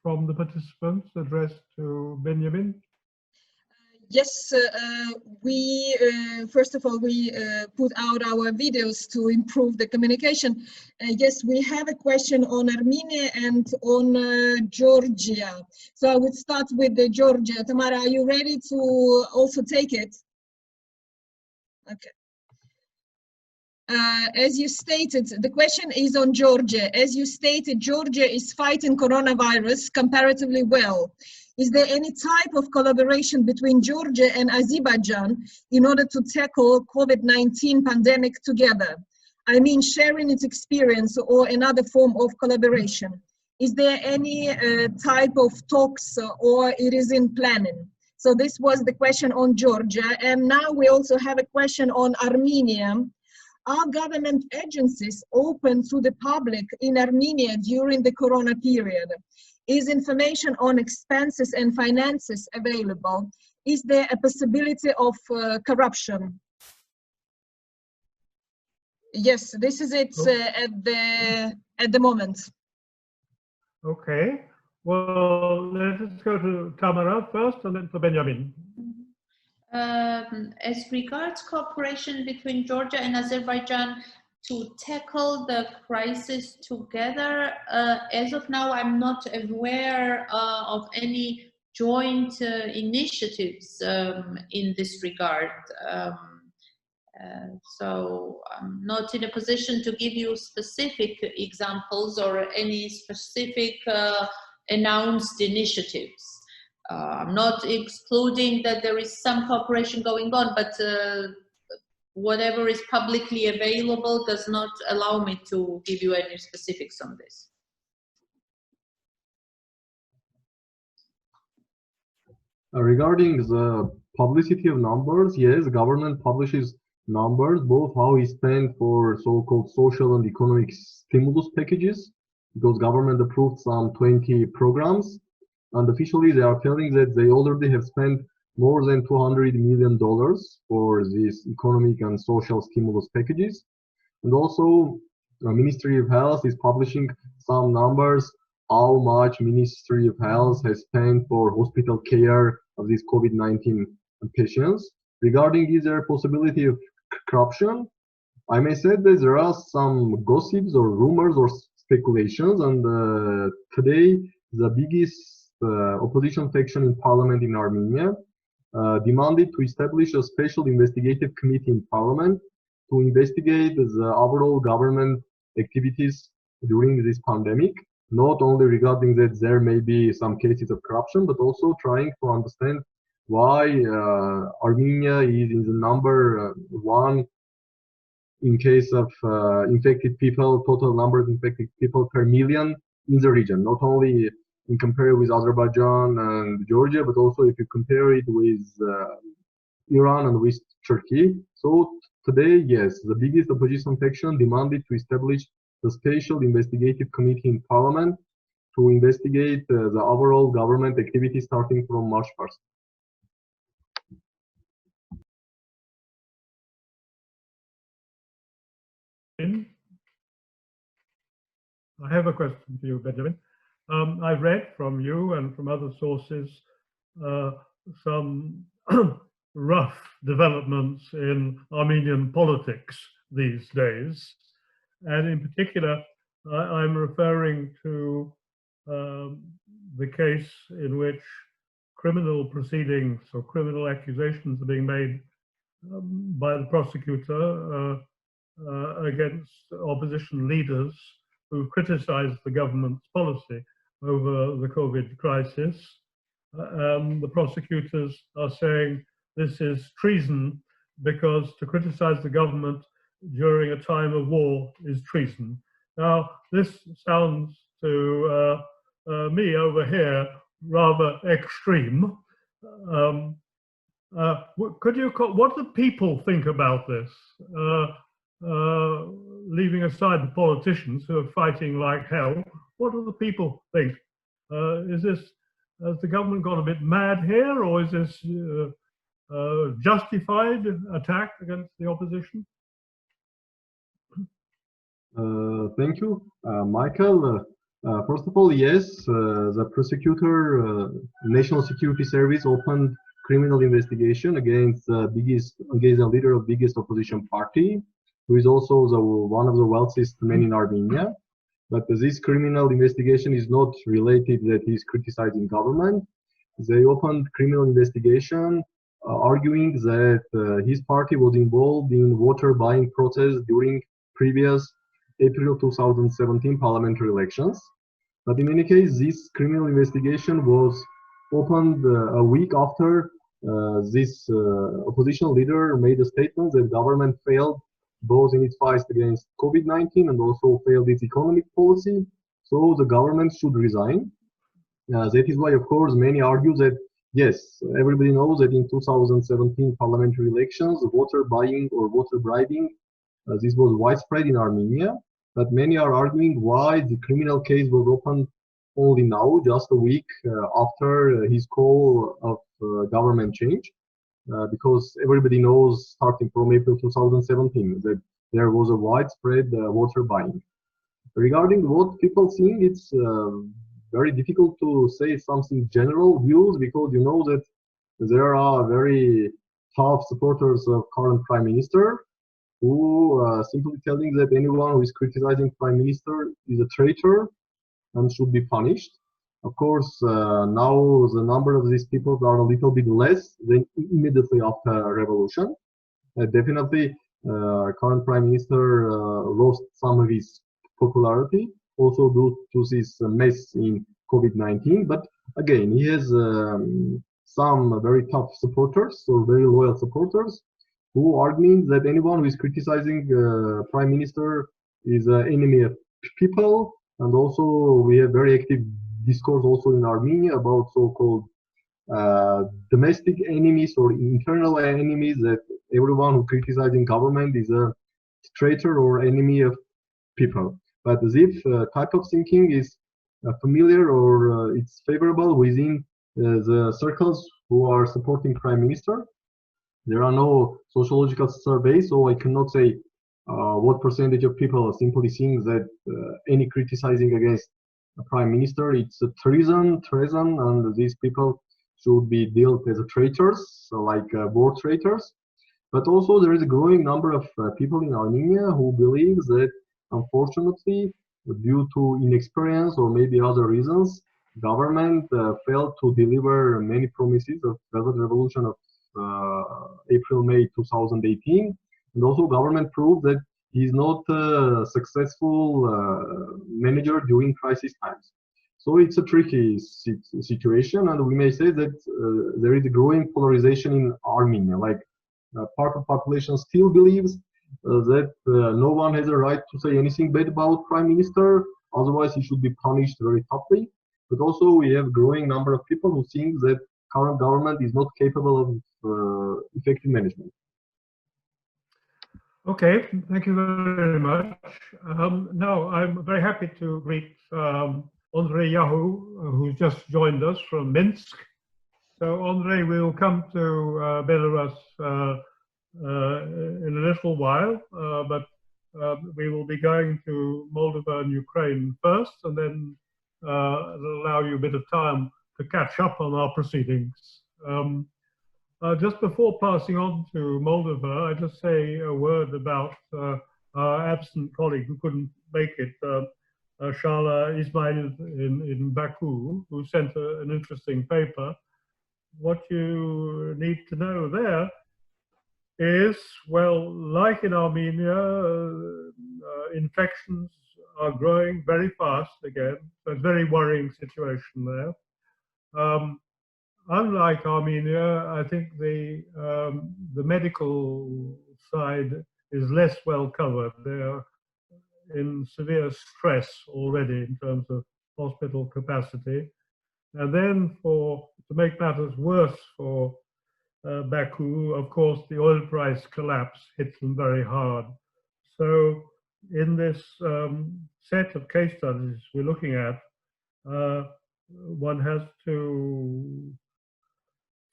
from the participants addressed to Benyamin? Yes, we first of all we put out our videos to improve the communication. Yes, we have a question on Armenia and on Georgia. So I would start with Georgia. Tamara, are you ready to also take it? Okay. as you stated, the question is on Georgia. As you stated, Georgia is fighting coronavirus comparatively well. Is there any type of collaboration between Georgia and Azerbaijan in order to tackle COVID-19 pandemic together? I mean, sharing its experience or another form of collaboration. Is there any type of talks or it is in planning? So this was the question on Georgia. And now we also have a question on Armenia. Are government agencies open to the public in Armenia during the corona period? Is information on expenses and finances available? Is there a possibility of corruption? Yes, this is it at the moment. Okay. Well, let us go to Tamara first and then to Benyamin. As regards cooperation between Georgia and Azerbaijan to tackle the crisis together, as of now, I'm not aware of any joint initiatives in this regard. So I'm not in a position to give you specific examples or any specific announced initiatives. I'm not excluding that there is some cooperation going on, but whatever is publicly available does not allow me to give you any specifics on this. Regarding the publicity of numbers, yes, government publishes numbers, both how we spend for so-called social and economic stimulus packages, because government approved some 20 programs, and officially they are telling that they already have spent more than $200 million for these economic and social stimulus packages. And also, the Ministry of Health is publishing some numbers, how much Ministry of Health has spent for hospital care of these COVID-19 patients. Regarding is there a possibility of corruption? I may say that there are some gossips or rumors or speculations, and today the biggest opposition faction in parliament in Armenia demanded to establish a special investigative committee in parliament to investigate the overall government activities during this pandemic, not only regarding that there may be some cases of corruption, but also trying to understand why Armenia is in the number one in case of infected people, total number of infected people per million in the region, not only in compare with Azerbaijan and Georgia, but also if you compare it with Iran and with Turkey. So today, yes, the biggest opposition faction demanded to establish a special investigative committee in parliament to investigate the overall government activity starting from March 1st. I have a question for you, Benjamin. I read from you and from other sources some rough developments in Armenian politics these days. And in particular, I'm referring to the case in which criminal proceedings or criminal accusations are being made by the prosecutor against opposition leaders who criticized the government's policy over the COVID crisis. The prosecutors are saying this is treason because to criticize the government during a time of war is treason. Now, this sounds to me over here rather extreme. Could you, what do people think about this? Leaving aside the politicians who are fighting like hell, what do the people think? Has the government gone a bit mad here, or is this justified attack against the opposition? Thank you, Michael. First of all, yes, the prosecutor, National Security Service opened criminal investigation against the leader of biggest opposition party, who is also one of the wealthiest men in Armenia. But this criminal investigation is not related that he's criticizing government. They opened criminal investigation arguing that his party was involved in voter buying process during previous April 2017 parliamentary elections. But in any case, this criminal investigation was opened a week after this opposition leader made a statement that government failed both in its fight against COVID-19 and also failed its economic policy. So the government should resign. That is why, of course, many argue that, yes, everybody knows that in 2017 parliamentary elections, voter buying or voter bribing, this was widespread in Armenia. But many are arguing why the criminal case was opened only now, just a week after his call of government change. Because everybody knows, starting from April 2017, that there was a widespread voter buying. Regarding what people think, it's very difficult to say something general views, because you know that there are very tough supporters of current prime minister who are simply telling that anyone who is criticizing prime minister is a traitor and should be punished. Of course, now the number of these people are a little bit less than immediately after revolution. Definitely, current prime minister lost some of his popularity, also due to this mess in COVID-19. But again, he has some very tough supporters, so very loyal supporters, who arguing that anyone who is criticizing prime minister is an enemy of people. And also, we have very active discourse also in Armenia about so-called domestic enemies or internal enemies, that everyone who criticizing government is a traitor or enemy of people. But this type of thinking is familiar or it's favorable within the circles who are supporting prime minister. There are no sociological surveys, so I cannot say what percentage of people are simply think that any criticizing against a prime minister, it's a treason, and these people should be dealt as traitors, so like war traitors. But also there is a growing number of people in Armenia who believe that, unfortunately, due to inexperience or maybe other reasons, government failed to deliver many promises of Velvet Revolution of April-May 2018, and also government proved that he is not a successful manager during crisis times. So it's a tricky situation, and we may say that there is a growing polarization in Armenia. Like part of population still believes that no one has a right to say anything bad about prime minister, otherwise he should be punished very toughly. But also we have growing number of people who think that current government is not capable of effective management. Okay, thank you very much. Now I'm very happy to greet Andrei Yahorau, who just joined us from Minsk. So Andrei will come to Belarus in a little while, but we will be going to Moldova and Ukraine first, and then it'll allow you a bit of time to catch up on our proceedings. Just before passing on to Moldova, I just say a word about our absent colleague who couldn't make it, Shala Ismail in Baku, who sent an interesting paper. What you need to know there is, well, like in Armenia, infections are growing very fast again. So it's a very worrying situation there. Unlike Armenia, I think the medical side is less well covered. They are in severe stress already in terms of hospital capacity. And then to make matters worse for Baku, of course, the oil price collapse hits them very hard. So in this set of case studies we're looking at, one has to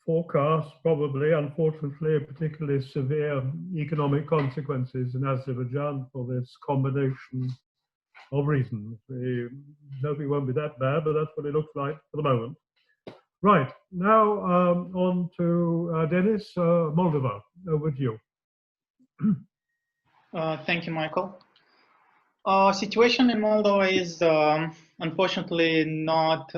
forecast, probably, unfortunately, particularly severe economic consequences in Azerbaijan for this combination of reasons. We hope it won't be that bad, but that's what it looks like for the moment. Right, now on to Denis, Moldova. Over to you. Thank you, Michael. Situation in Moldova is unfortunately not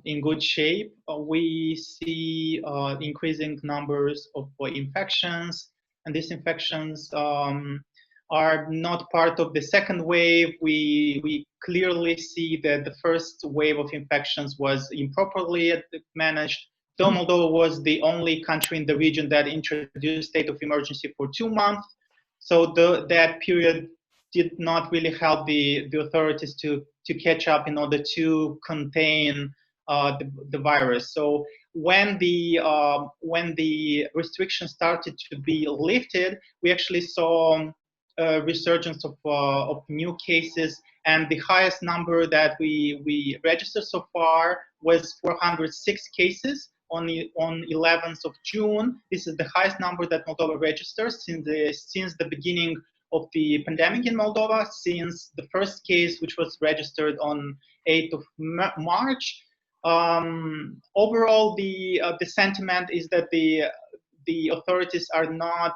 in good shape. We see increasing numbers of infections, and these infections are not part of the second wave. We clearly see that the first wave of infections was improperly managed. Though Moldova was the only country in the region that introduced state of emergency for 2 months, so that period did not really help the authorities to catch up in order to contain the virus. So when the restrictions started to be lifted, we actually saw a resurgence of new cases, and the highest number that we registered so far was 406 cases on 11th of June. This is the highest number that Moldova registers since the beginning of the pandemic in Moldova, since the first case, which was registered on 8th of March. Overall, the sentiment is that the authorities are not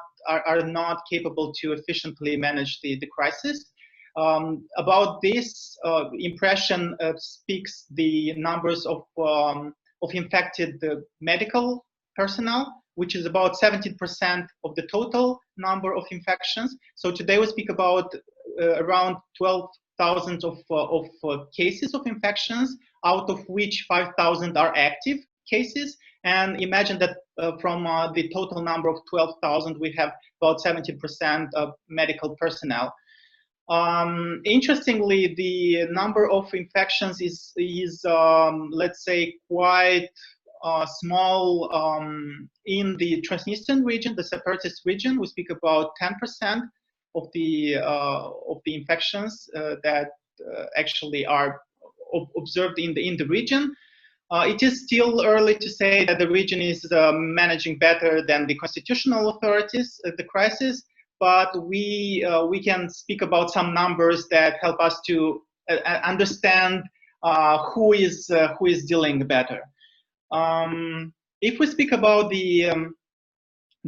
capable to efficiently manage the crisis. About this impression speaks the numbers of infected medical personnel, which is about 17% of the total number of infections. So today we speak about around 12,000 of cases of infections, out of which 5,000 are active cases. And imagine that from the total number of 12,000, we have about 70% of medical personnel. Interestingly, the number of infections is let's say, quite small in the Transnistrian region, the separatist region. We speak about 10% of the infections that actually are observed in the region. It is still early to say that the region is managing better than the constitutional authorities the crisis, but we can speak about some numbers that help us to understand who is dealing better. If we speak about the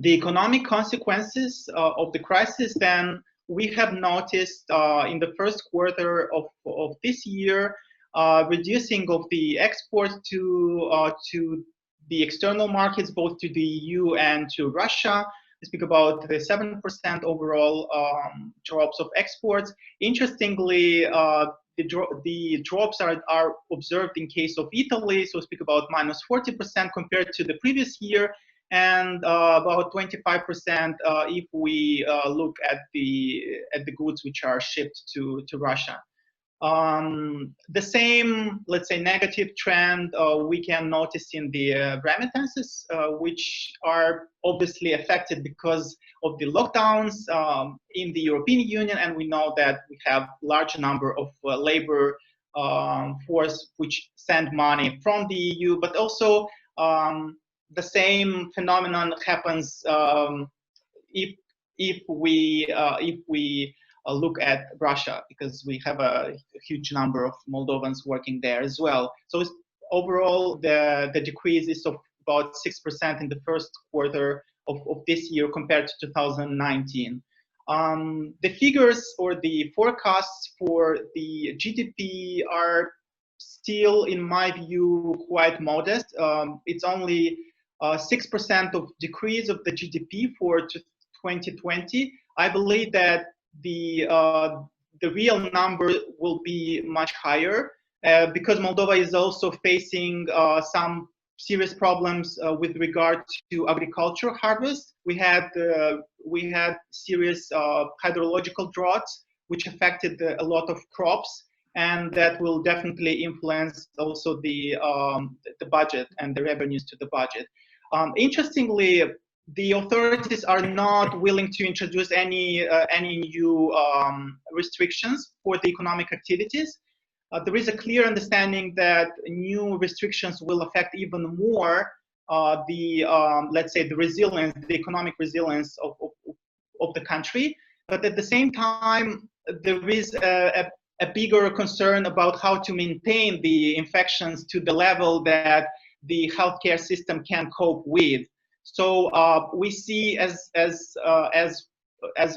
economic consequences of the crisis, then we have noticed in the first quarter of this year reducing of the export to the external markets, both to the EU and to Russia. We speak about the 7% overall drops of exports. Interestingly, the drops are observed in case of Italy, so we speak about minus 40% compared to the previous year, and about 25% if we look at the goods which are shipped to Russia. The same, let's say, negative trend we can notice in the remittances, which are obviously affected because of the lockdowns in the European Union, and we know that we have large number of labor force which send money from the EU, but also the same phenomenon happens if we look at Russia, because we have a huge number of Moldovans working there as well. So overall, the decrease is of about 6% in the first quarter of this year compared to 2019. The figures or the forecasts for the GDP are still, in my view, quite modest. It's only 6% of decrease of the GDP for 2020. I believe that the real number will be much higher because Moldova is also facing some serious problems with regard to agriculture harvest. We had serious hydrological droughts which affected a lot of crops, and that will definitely influence also the budget and the revenues to the budget. Interestingly, the authorities are not willing to introduce any new restrictions for the economic activities. There is a clear understanding that new restrictions will affect even more let's say, the resilience, the economic resilience of the country. But at the same time, there is a bigger concern about how to maintain the infections to the level that the healthcare system can cope with. So we see, as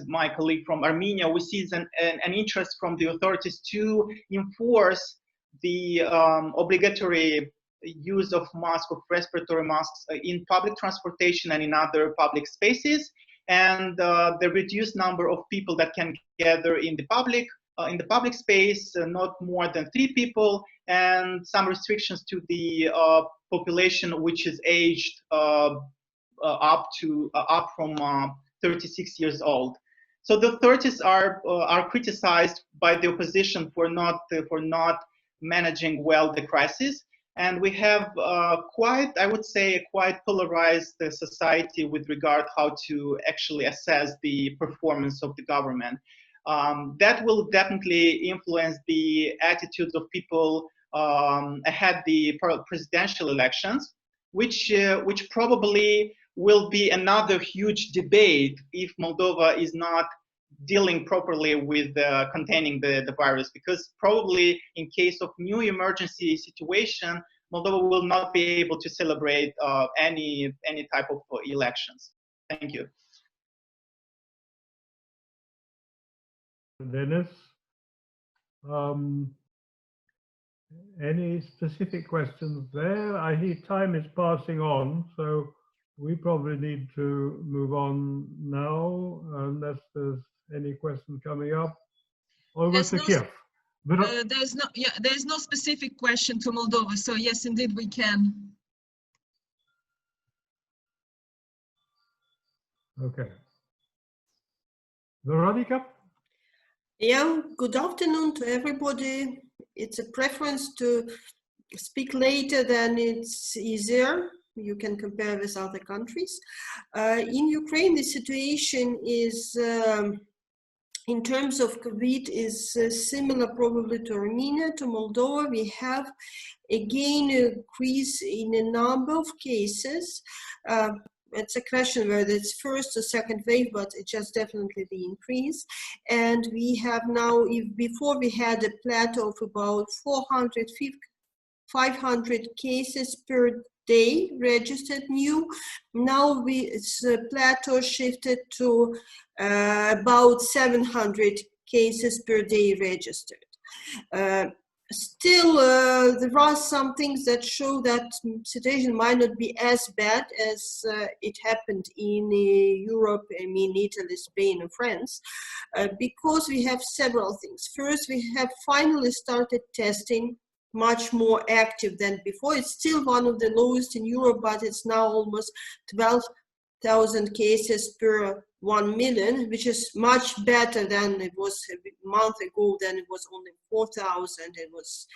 my colleague from Armenia, we see an interest from the authorities to enforce the obligatory use of masks, of respiratory masks in public transportation and in other public spaces, and the reduced number of people that can gather in the public space, not more than 3 people, and some restrictions to the population which is aged up from 36 years old. So the 30s are criticized by the opposition for not managing well the crisis, and we have quite, I would say, a quite polarized society with regard how to actually assess the performance of the government. That will definitely influence the attitudes of people ahead the presidential elections, which probably will be another huge debate if Moldova is not dealing properly with containing the virus, because probably in case of new emergency situation, Moldova will not be able to celebrate any type of elections. Thank you. Denis, any specific questions there? I see time is passing on, so we probably need to move on now, unless there's any question coming up. Over to Kiev. There's no specific question to Moldova, so yes, indeed, we can. Okay. Veronika? Yeah, good afternoon to everybody. It's a preference to speak later than it's easier. You can compare with other countries. In Ukraine, the situation is, in terms of COVID, is similar probably to Armenia, to Moldova. We have again an increase in a number of cases. It's a question whether it's first or second wave, but it's just definitely the increase. And we have now, before we had a plateau of about 500 cases per day registered new. Now it's plateau shifted to about 700 cases per day registered. Still, there are some things that show that situation might not be as bad as it happened in Europe, I mean Italy, Spain, and France, because we have several things. First, we have finally started testing much more active than before. It's still one of the lowest in Europe, but it's now almost 12,000 cases per 1 million, which is much better than it was a month ago. Then it was only 4,000. It was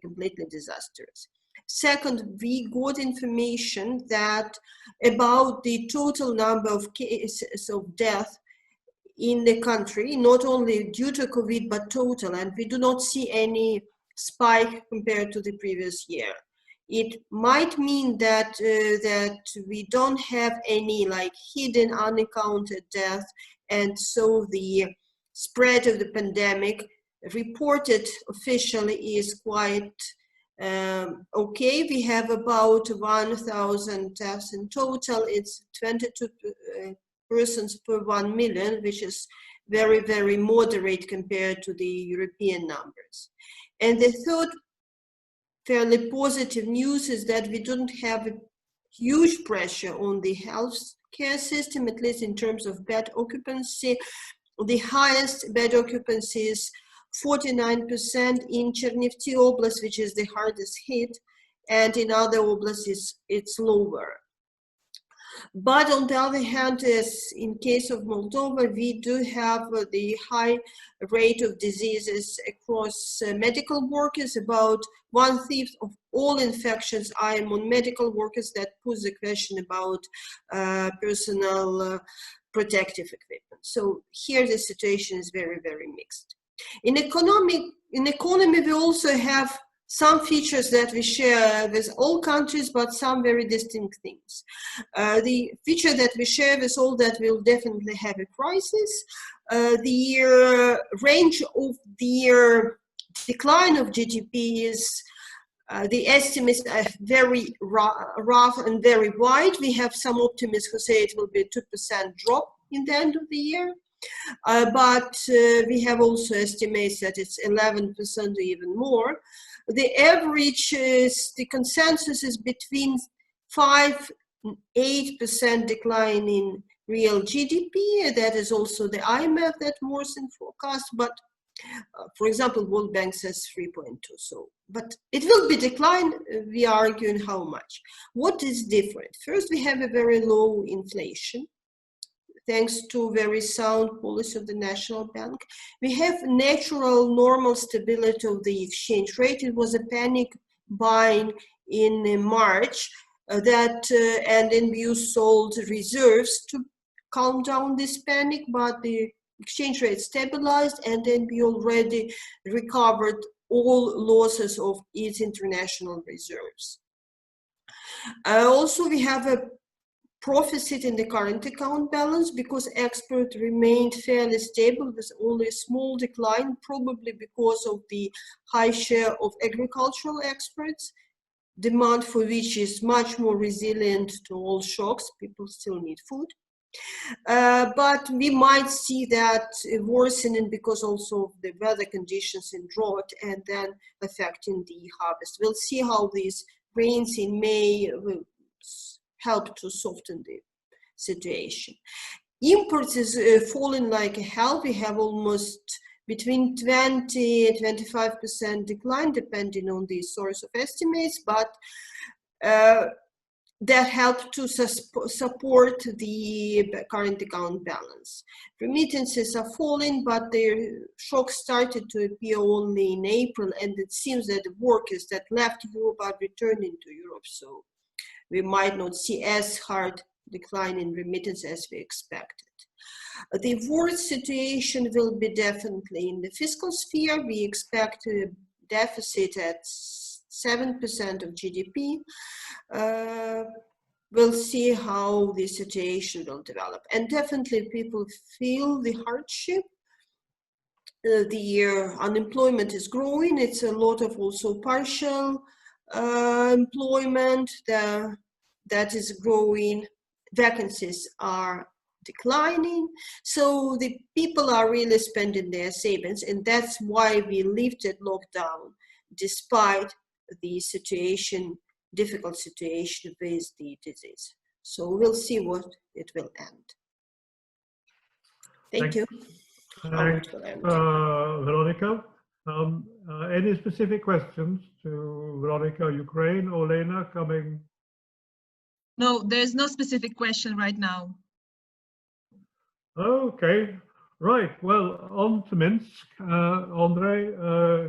completely disastrous. Second, we got information that about the total number of cases of death in the country, not only due to COVID, but total, and we do not see any spike compared to the previous year. It might mean that that we don't have any like hidden unaccounted death, and so the spread of the pandemic reported officially is quite okay. We have about 1,000 deaths in total. It's 22 persons per 1 million, which is very, very moderate compared to the European numbers. And the third fairly positive news is that we don't have a huge pressure on the health care system, at least in terms of bed occupancy. The highest bed occupancy is 49% in Chernivtsi Oblast, which is the hardest hit, and in other oblasts it's lower. But on the other hand, as in case of Moldova, we do have the high rate of diseases across medical workers. About 1/5 of all infections are among medical workers. That puts the question about personal protective equipment. So here the situation is very, very mixed. In economy, we also have some features that we share with all countries, but some very distinct things. The feature that we share with all that we'll definitely have a crisis. The range of the decline of GDP is, the estimates are very rough and very wide. We have some optimists who say it will be a 2% drop in the end of the year. But we have also estimates that it's 11% or even more. the average is, the consensus is between 5 and 8% decline in real GDP. That is also the IMF that Morrison forecast, but for example, World Bank says 3.2. So, but it will be decline. We are arguing how much. What is different? First, we have a very low inflation, thanks to very sound policy of the National Bank. We have natural, normal stability of the exchange rate. It was a panic buying in March and NBU sold reserves to calm down this panic, but the exchange rate stabilized and NBU already recovered all losses of its international reserves. Also, we have a proficit in the current account balance because export remained fairly stable with only a small decline, probably because of the high share of agricultural exports, demand for which is much more resilient to all shocks. People still need food. But we might see that worsening because also of the weather conditions in drought and then affecting the harvest. We'll see how these rains in May will help to soften the situation. Imports is falling like hell. We have almost between 20 and 25% decline depending on the source of estimates, but that helped to support the current account balance. Remittances are falling, but their shock started to appear only in April, and it seems that the workers that left Europe are returning to Europe, so we might not see as hard decline in remittance as we expected. The worst situation will be definitely in the fiscal sphere. We expect a deficit at 7% of GDP. We'll see how the situation will develop. And definitely people feel the hardship. The unemployment is growing. It's a lot of also partial employment that is growing. Vacancies are declining. So the people are really spending their savings, and that's why we lifted lockdown despite the situation, difficult situation with the disease. So we'll see what it will end. Thank you. Thanks, Veronika. Any specific questions to Veronika, Ukraine, or Olena coming? No, there's no specific question right now. Okay, right. Well, on to Minsk. Andrei,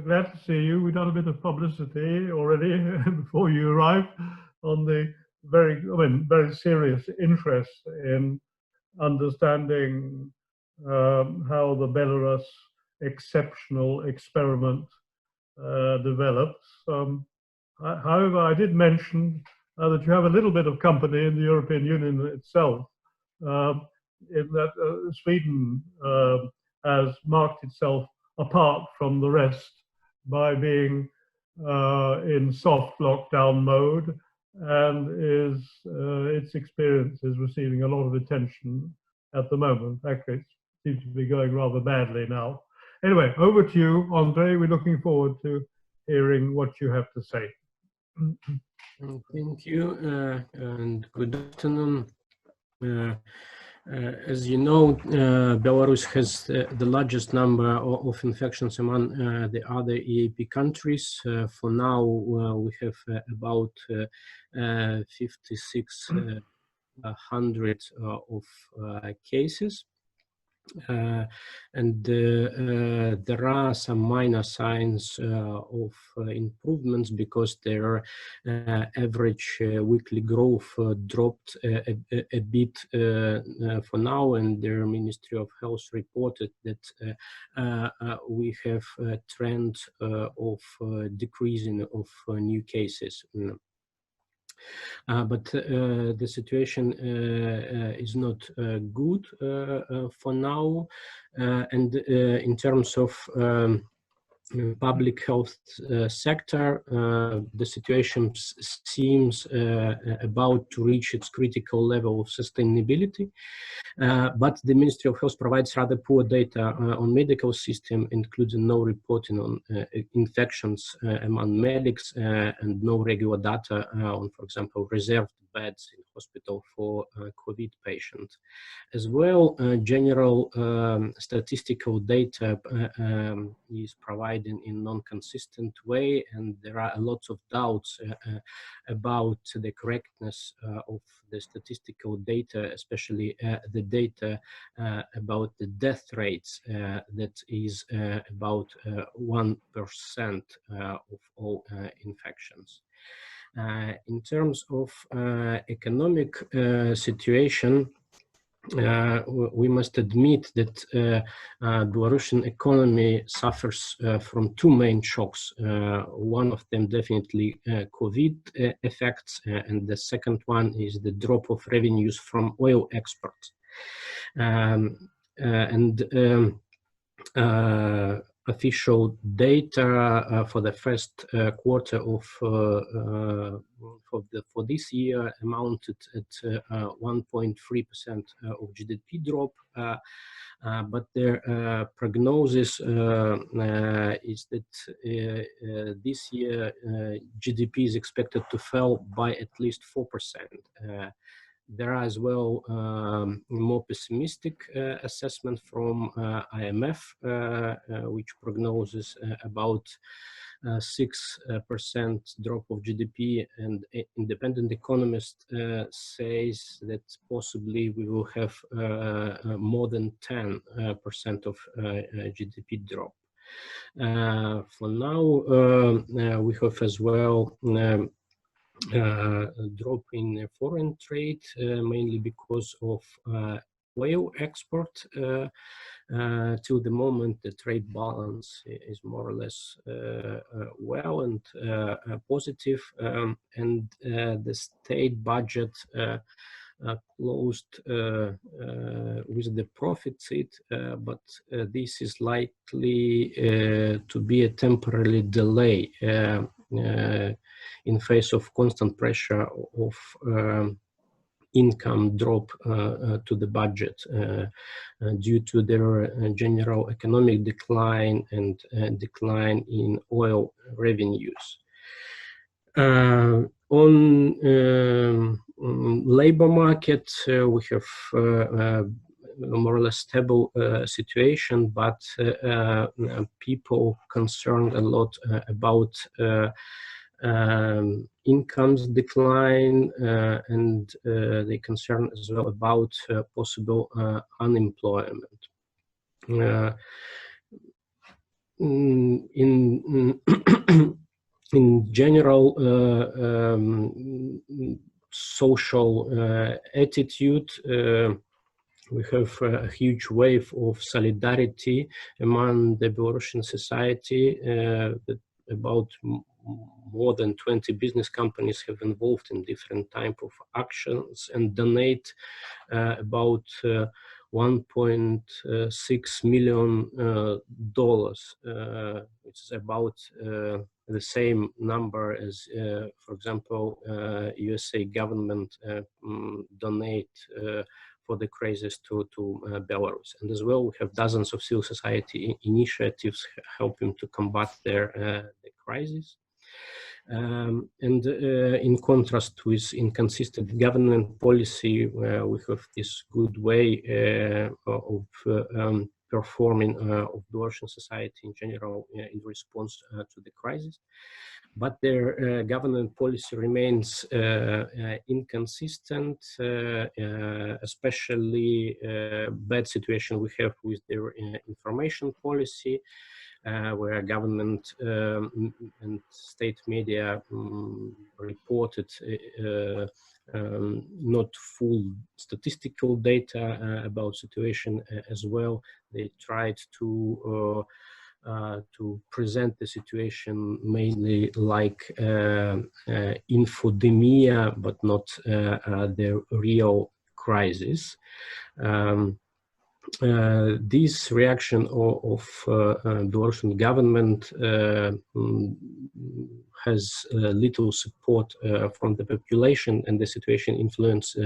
glad to see you. We've done a bit of publicity already before you arrived on the very serious interest in understanding how the Belarus exceptional experiment develops. However, I did mention that you have a little bit of company in the European Union itself, in that Sweden has marked itself apart from the rest by being in soft lockdown mode, and its experience is receiving a lot of attention at the moment. Actually, it seems to be going rather badly now. Anyway, over to you, Andrei. We're looking forward to hearing what you have to say. Thank you, and good afternoon. As you know, Belarus has the largest number of infections among the other EAP countries. For now, we have about 5,600 of cases. And there are some minor signs of improvements because their average weekly growth dropped a bit for now, and their Ministry of Health reported that we have a trend of decreasing of new cases. But the situation is not good for now, and in terms of public health sector, the situation seems about to reach its critical level of sustainability, but the Ministry of Health provides rather poor data on medical system, including no reporting on infections among medics and no regular data on, for example, reserved beds in hospital for COVID patients. As well, general statistical data is provided in non-consistent way, and there are a lot of doubts about the correctness of the statistical data, especially the data about the death rates that is about 1% of all infections. In terms of economic situation, we must admit that Belarusian economy suffers from two main shocks. One of them definitely COVID effects, and the second one is the drop of revenues from oil exports. Official data for the first quarter of for this year amounted at 1.3% of GDP drop, but their prognosis is that this year GDP is expected to fall by at least 4%. There are as well more pessimistic assessment from IMF, which prognoses about 6% drop of GDP, and independent economist says that possibly we will have more than 10% of GDP drop. For now, we have as well drop in foreign trade, mainly because of oil export. Till the moment, the trade balance is more or less well and positive, and the state budget closed with the deficit, but this is likely to be a temporary delay in face of constant pressure of income drop to the budget due to their general economic decline and decline in oil revenues. On labor market, we have more or less stable situation, but people concerned a lot about incomes decline, and they concern as well about possible unemployment. In general, social attitude, we have a huge wave of solidarity among the Belarusian society. That about more than 20 business companies have involved in different type of actions and donate about $1.6 million, which is about the same number as, for example, USA government donate for the crisis to Belarus. And as well, we have dozens of civil society initiatives helping to combat the crisis. And in contrast with inconsistent government policy, we have this good way of performing of Belarusian society in general in response to the crisis. But their government policy remains inconsistent, especially bad situation we have with their information policy, where government and state media reported not full statistical data about situation as well. They tried to present the situation mainly like infodemia, but not the real crisis. this reaction of Belarusian government has little support from the population, and the situation influenced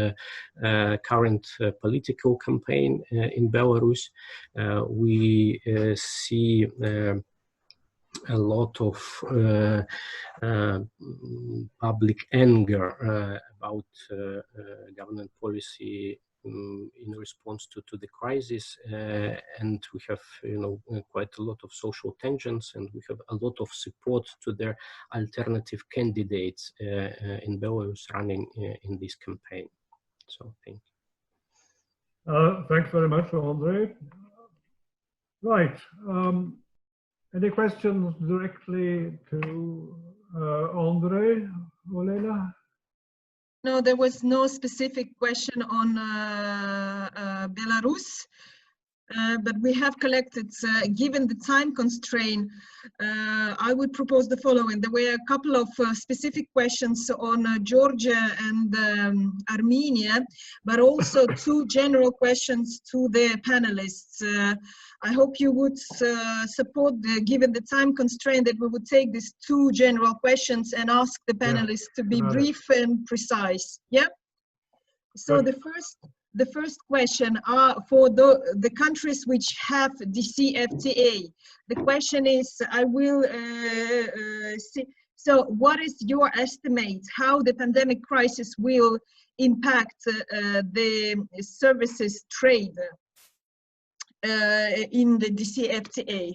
current political campaign in Belarus. We see a lot of public anger about government policy in response to the crisis, and we have, quite a lot of social tensions, and we have a lot of support to their alternative candidates in Belarus running in this campaign. So thank you. Thanks very much, Andrei. Right. Any questions directly to Andrei, Olena? No, there was no specific question on Belarus, but we have collected, given the time constraint, I would propose the following. There were a couple of specific questions on Georgia and Armenia, but also 2 general questions to the panelists. I hope you would support, given the time constraint, that we would take these 2 general questions and ask the panelists to be brief and precise. Yeah? So the first question are for the countries which have DCFTA. The question is, I will see, so what is your estimate how the pandemic crisis will impact the services trade in the DCFTA?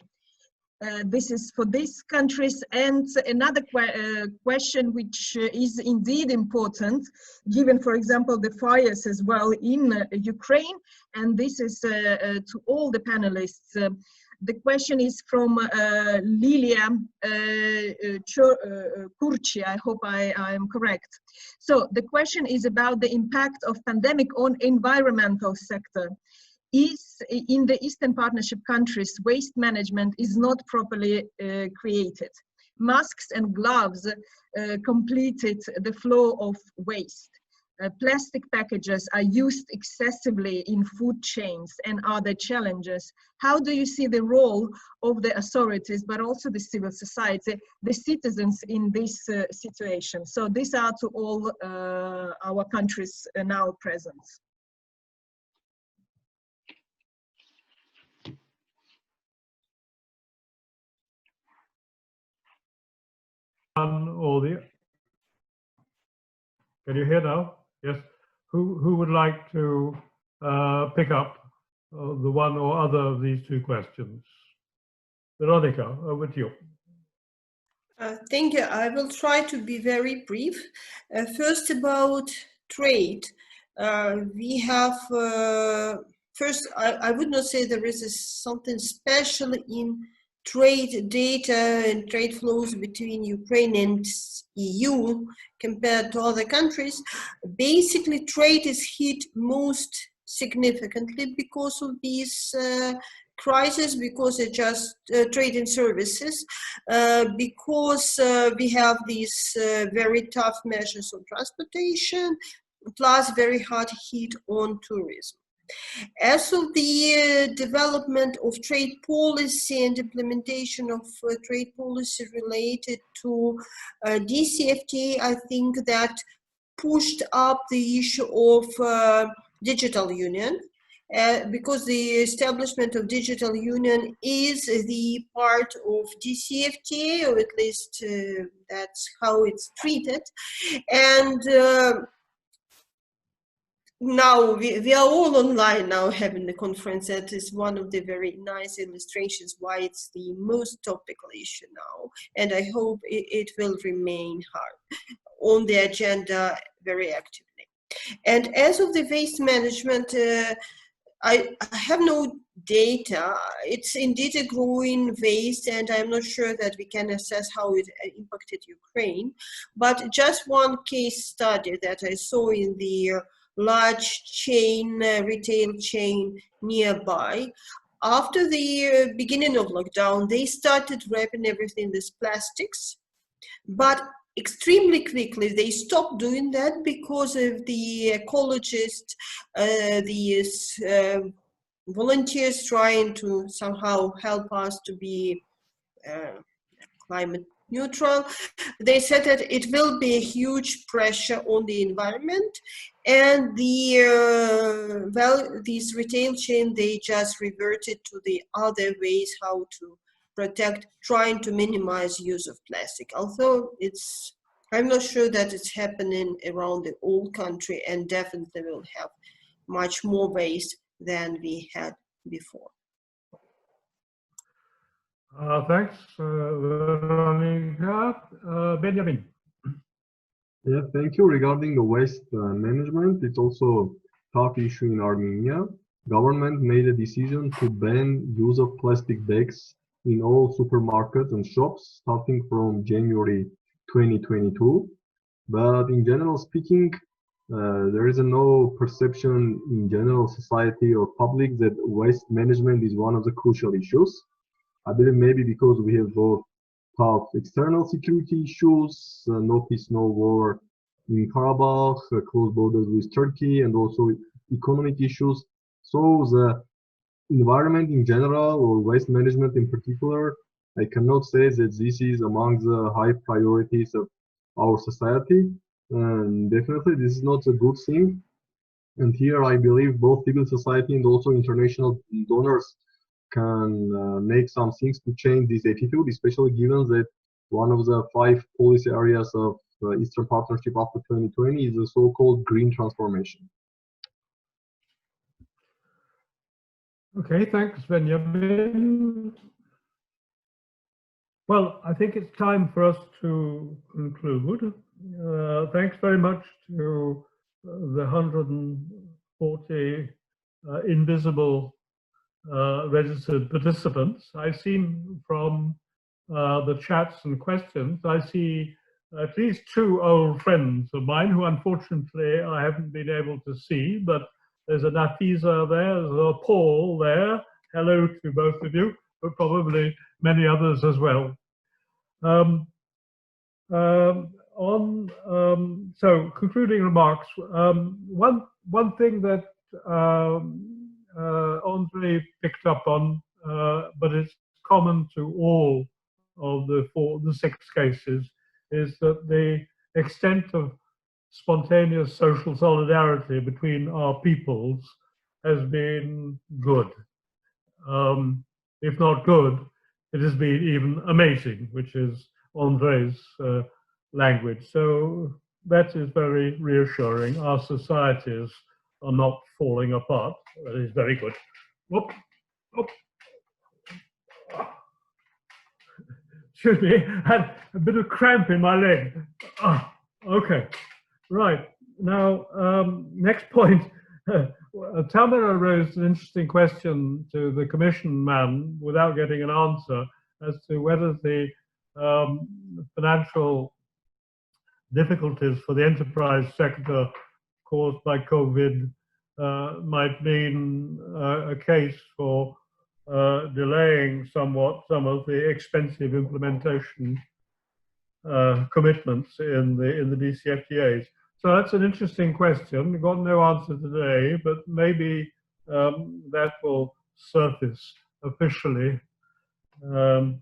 This is for these countries. And another question which is indeed important, given, for example, the fires as well in Ukraine, and this is to all the panelists. The question is from Lilia Kurchi, I hope I am correct. So the question is about the impact of pandemic on environmental sector. Is in the Eastern Partnership countries, waste management is not properly created. Masks and gloves completed the flow of waste. Plastic packages are used excessively in food chains and other challenges. How do you see the role of the authorities, but also the civil society, the citizens in this situation? So these are to all our countries now present. Can you hear now? Yes. Who would like to pick up the one or other of these 2 questions? Veronika, over to you. Thank you. I will try to be very brief. First, about trade. We have, first, I would not say there is something special in trade data and trade flows between Ukraine and EU compared to other countries. Basically, trade is hit most significantly because of these crisis, because it just trade and services, because we have these very tough measures on transportation, plus very hard hit on tourism. As of the development of trade policy and implementation of trade policy related to DCFTA, I think that pushed up the issue of digital union, because the establishment of digital union is the part of DCFTA, or at least that's how it's treated. And now we are all online now having the conference. That is one of the very nice illustrations why it's the most topical issue now, and I hope it will remain hard on the agenda very actively. And as of the waste management, I have no data. It's indeed a growing waste, and I'm not sure that we can assess how it impacted Ukraine. But just one case study that I saw in the large chain, retail chain nearby. After the beginning of lockdown, they started wrapping everything with plastics, but extremely quickly they stopped doing that because of the ecologists, volunteers trying to somehow help us to be climate neutral. They said that it will be a huge pressure on the environment, and the these retail chain, they just reverted to the other ways how to protect, trying to minimize use of plastic. Although I'm not sure that it's happening around the whole country, and definitely will have much more waste than we had before. Thanks, Veronika. Benyamin. Yeah, thank you. Regarding the waste management, it's also a tough issue in Armenia. Government made a decision to ban use of plastic bags in all supermarkets and shops starting from January 2022. But in general speaking, there is no perception in general society or public that waste management is one of the crucial issues. I believe maybe because we have both tough external security issues, no peace, no war in Karabakh, close borders with Turkey, and also economic issues. So the environment in general, or waste management in particular, I cannot say that this is among the high priorities of our society. And definitely this is not a good thing. And here I believe both civil society and also international donors can make some things to change this attitude, especially given that one of the 5 policy areas of Eastern Partnership after 2020 is the so-called green transformation. Okay, thanks, Benjamin. Well, I think it's time for us to conclude. Thanks very much to the 140 invisible registered participants. I've seen from the chats and questions, I see at least 2 old friends of mine who unfortunately I haven't been able to see, but there's a Nafisa there, there's a Paul there. Hello to both of you, but probably many others as well. So concluding remarks, one thing that Andrei picked up on, but it's common to all of the 6 cases, is that the extent of spontaneous social solidarity between our peoples has been good. If not good, it has been even amazing, which is Andrei's language. So that is very reassuring. Our societies are not falling apart. That is very good. Whoop, whoop. Excuse me, I had a bit of cramp in my leg. Okay, right. Now, next point. Tamara raised an interesting question to the Commission man without getting an answer as to whether the financial difficulties for the enterprise sector caused by COVID might mean a case for delaying somewhat some of the expensive implementation commitments in the DCFTAs. So that's an interesting question. We've got no answer today, but maybe that will surface officially. And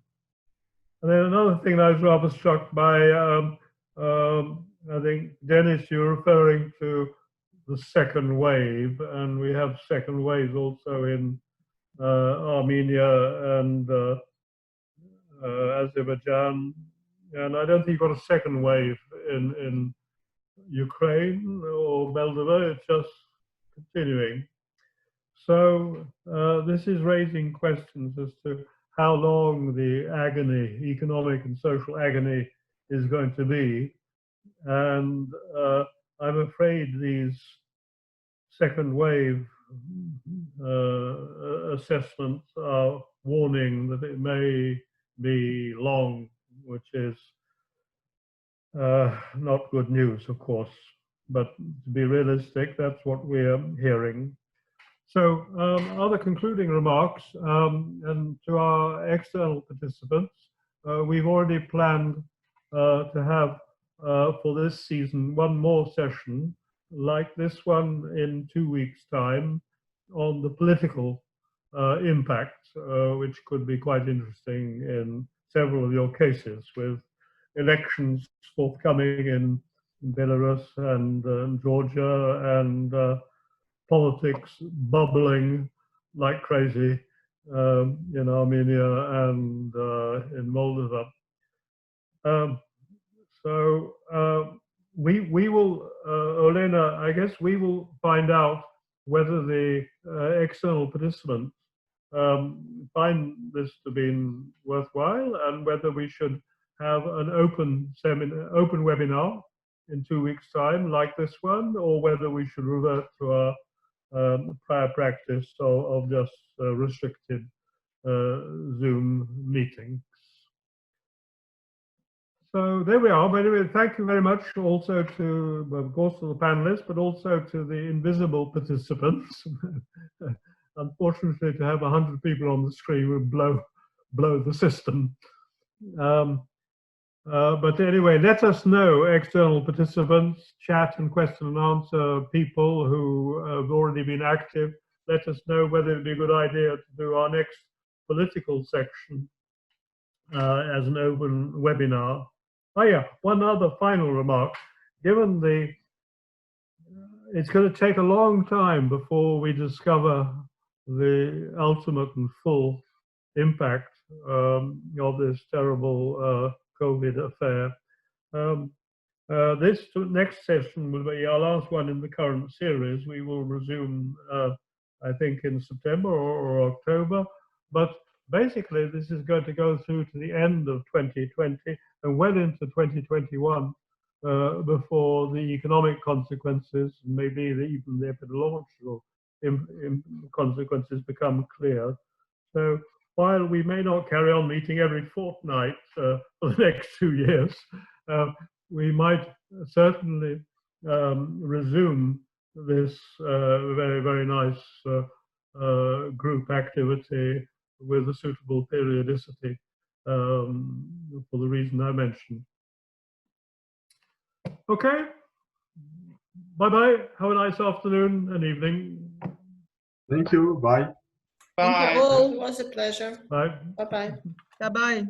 then another thing that I was rather struck by, I think, Denis, you're referring to the second wave, and we have second waves also in Armenia and Azerbaijan, and I don't think you've got a second wave in Ukraine or Moldova. It's just continuing. So this is raising questions as to how long the agony, economic and social agony, is going to be, and I'm afraid these second wave assessments are warning that it may be long, which is not good news, of course, but to be realistic, that's what we're hearing. So other concluding remarks, and to our external participants, we've already planned to have for this season one more session like this one in 2 weeks' time on the political impact, which could be quite interesting in several of your cases, with elections forthcoming in Belarus and Georgia, and politics bubbling like crazy in Armenia and in Moldova. We will, Olena, I guess we will find out whether the external participants find this to be worthwhile, and whether we should have an open webinar in 2 weeks' time, like this one, or whether we should revert to our prior practice of just restricted Zoom meetings. So there we are. But anyway, thank you very much also to, of course, to the panelists, but also to the invisible participants. Unfortunately, to have 100 people on the screen would blow the system. But anyway, let us know, external participants, chat and question and answer people who have already been active. Let us know whether it would be a good idea to do our next political section as an open webinar. Oh yeah, one other final remark. Given it's going to take a long time before we discover the ultimate and full impact of this terrible COVID affair. This next session will be our last one in the current series. We will resume, I think, in September or October. But basically, this is going to go through to the end of 2020 and well into 2021 before the economic consequences, maybe even the epidemiological consequences become clear. So while we may not carry on meeting every fortnight for the next 2 years, we might certainly resume this very, very nice group activity with a suitable periodicity for the reason I mentioned. Okay, bye-bye. Have a nice afternoon and evening. Thank you. Bye. Thank Bye. you all. It was a pleasure. Bye. Bye-bye. Bye-bye.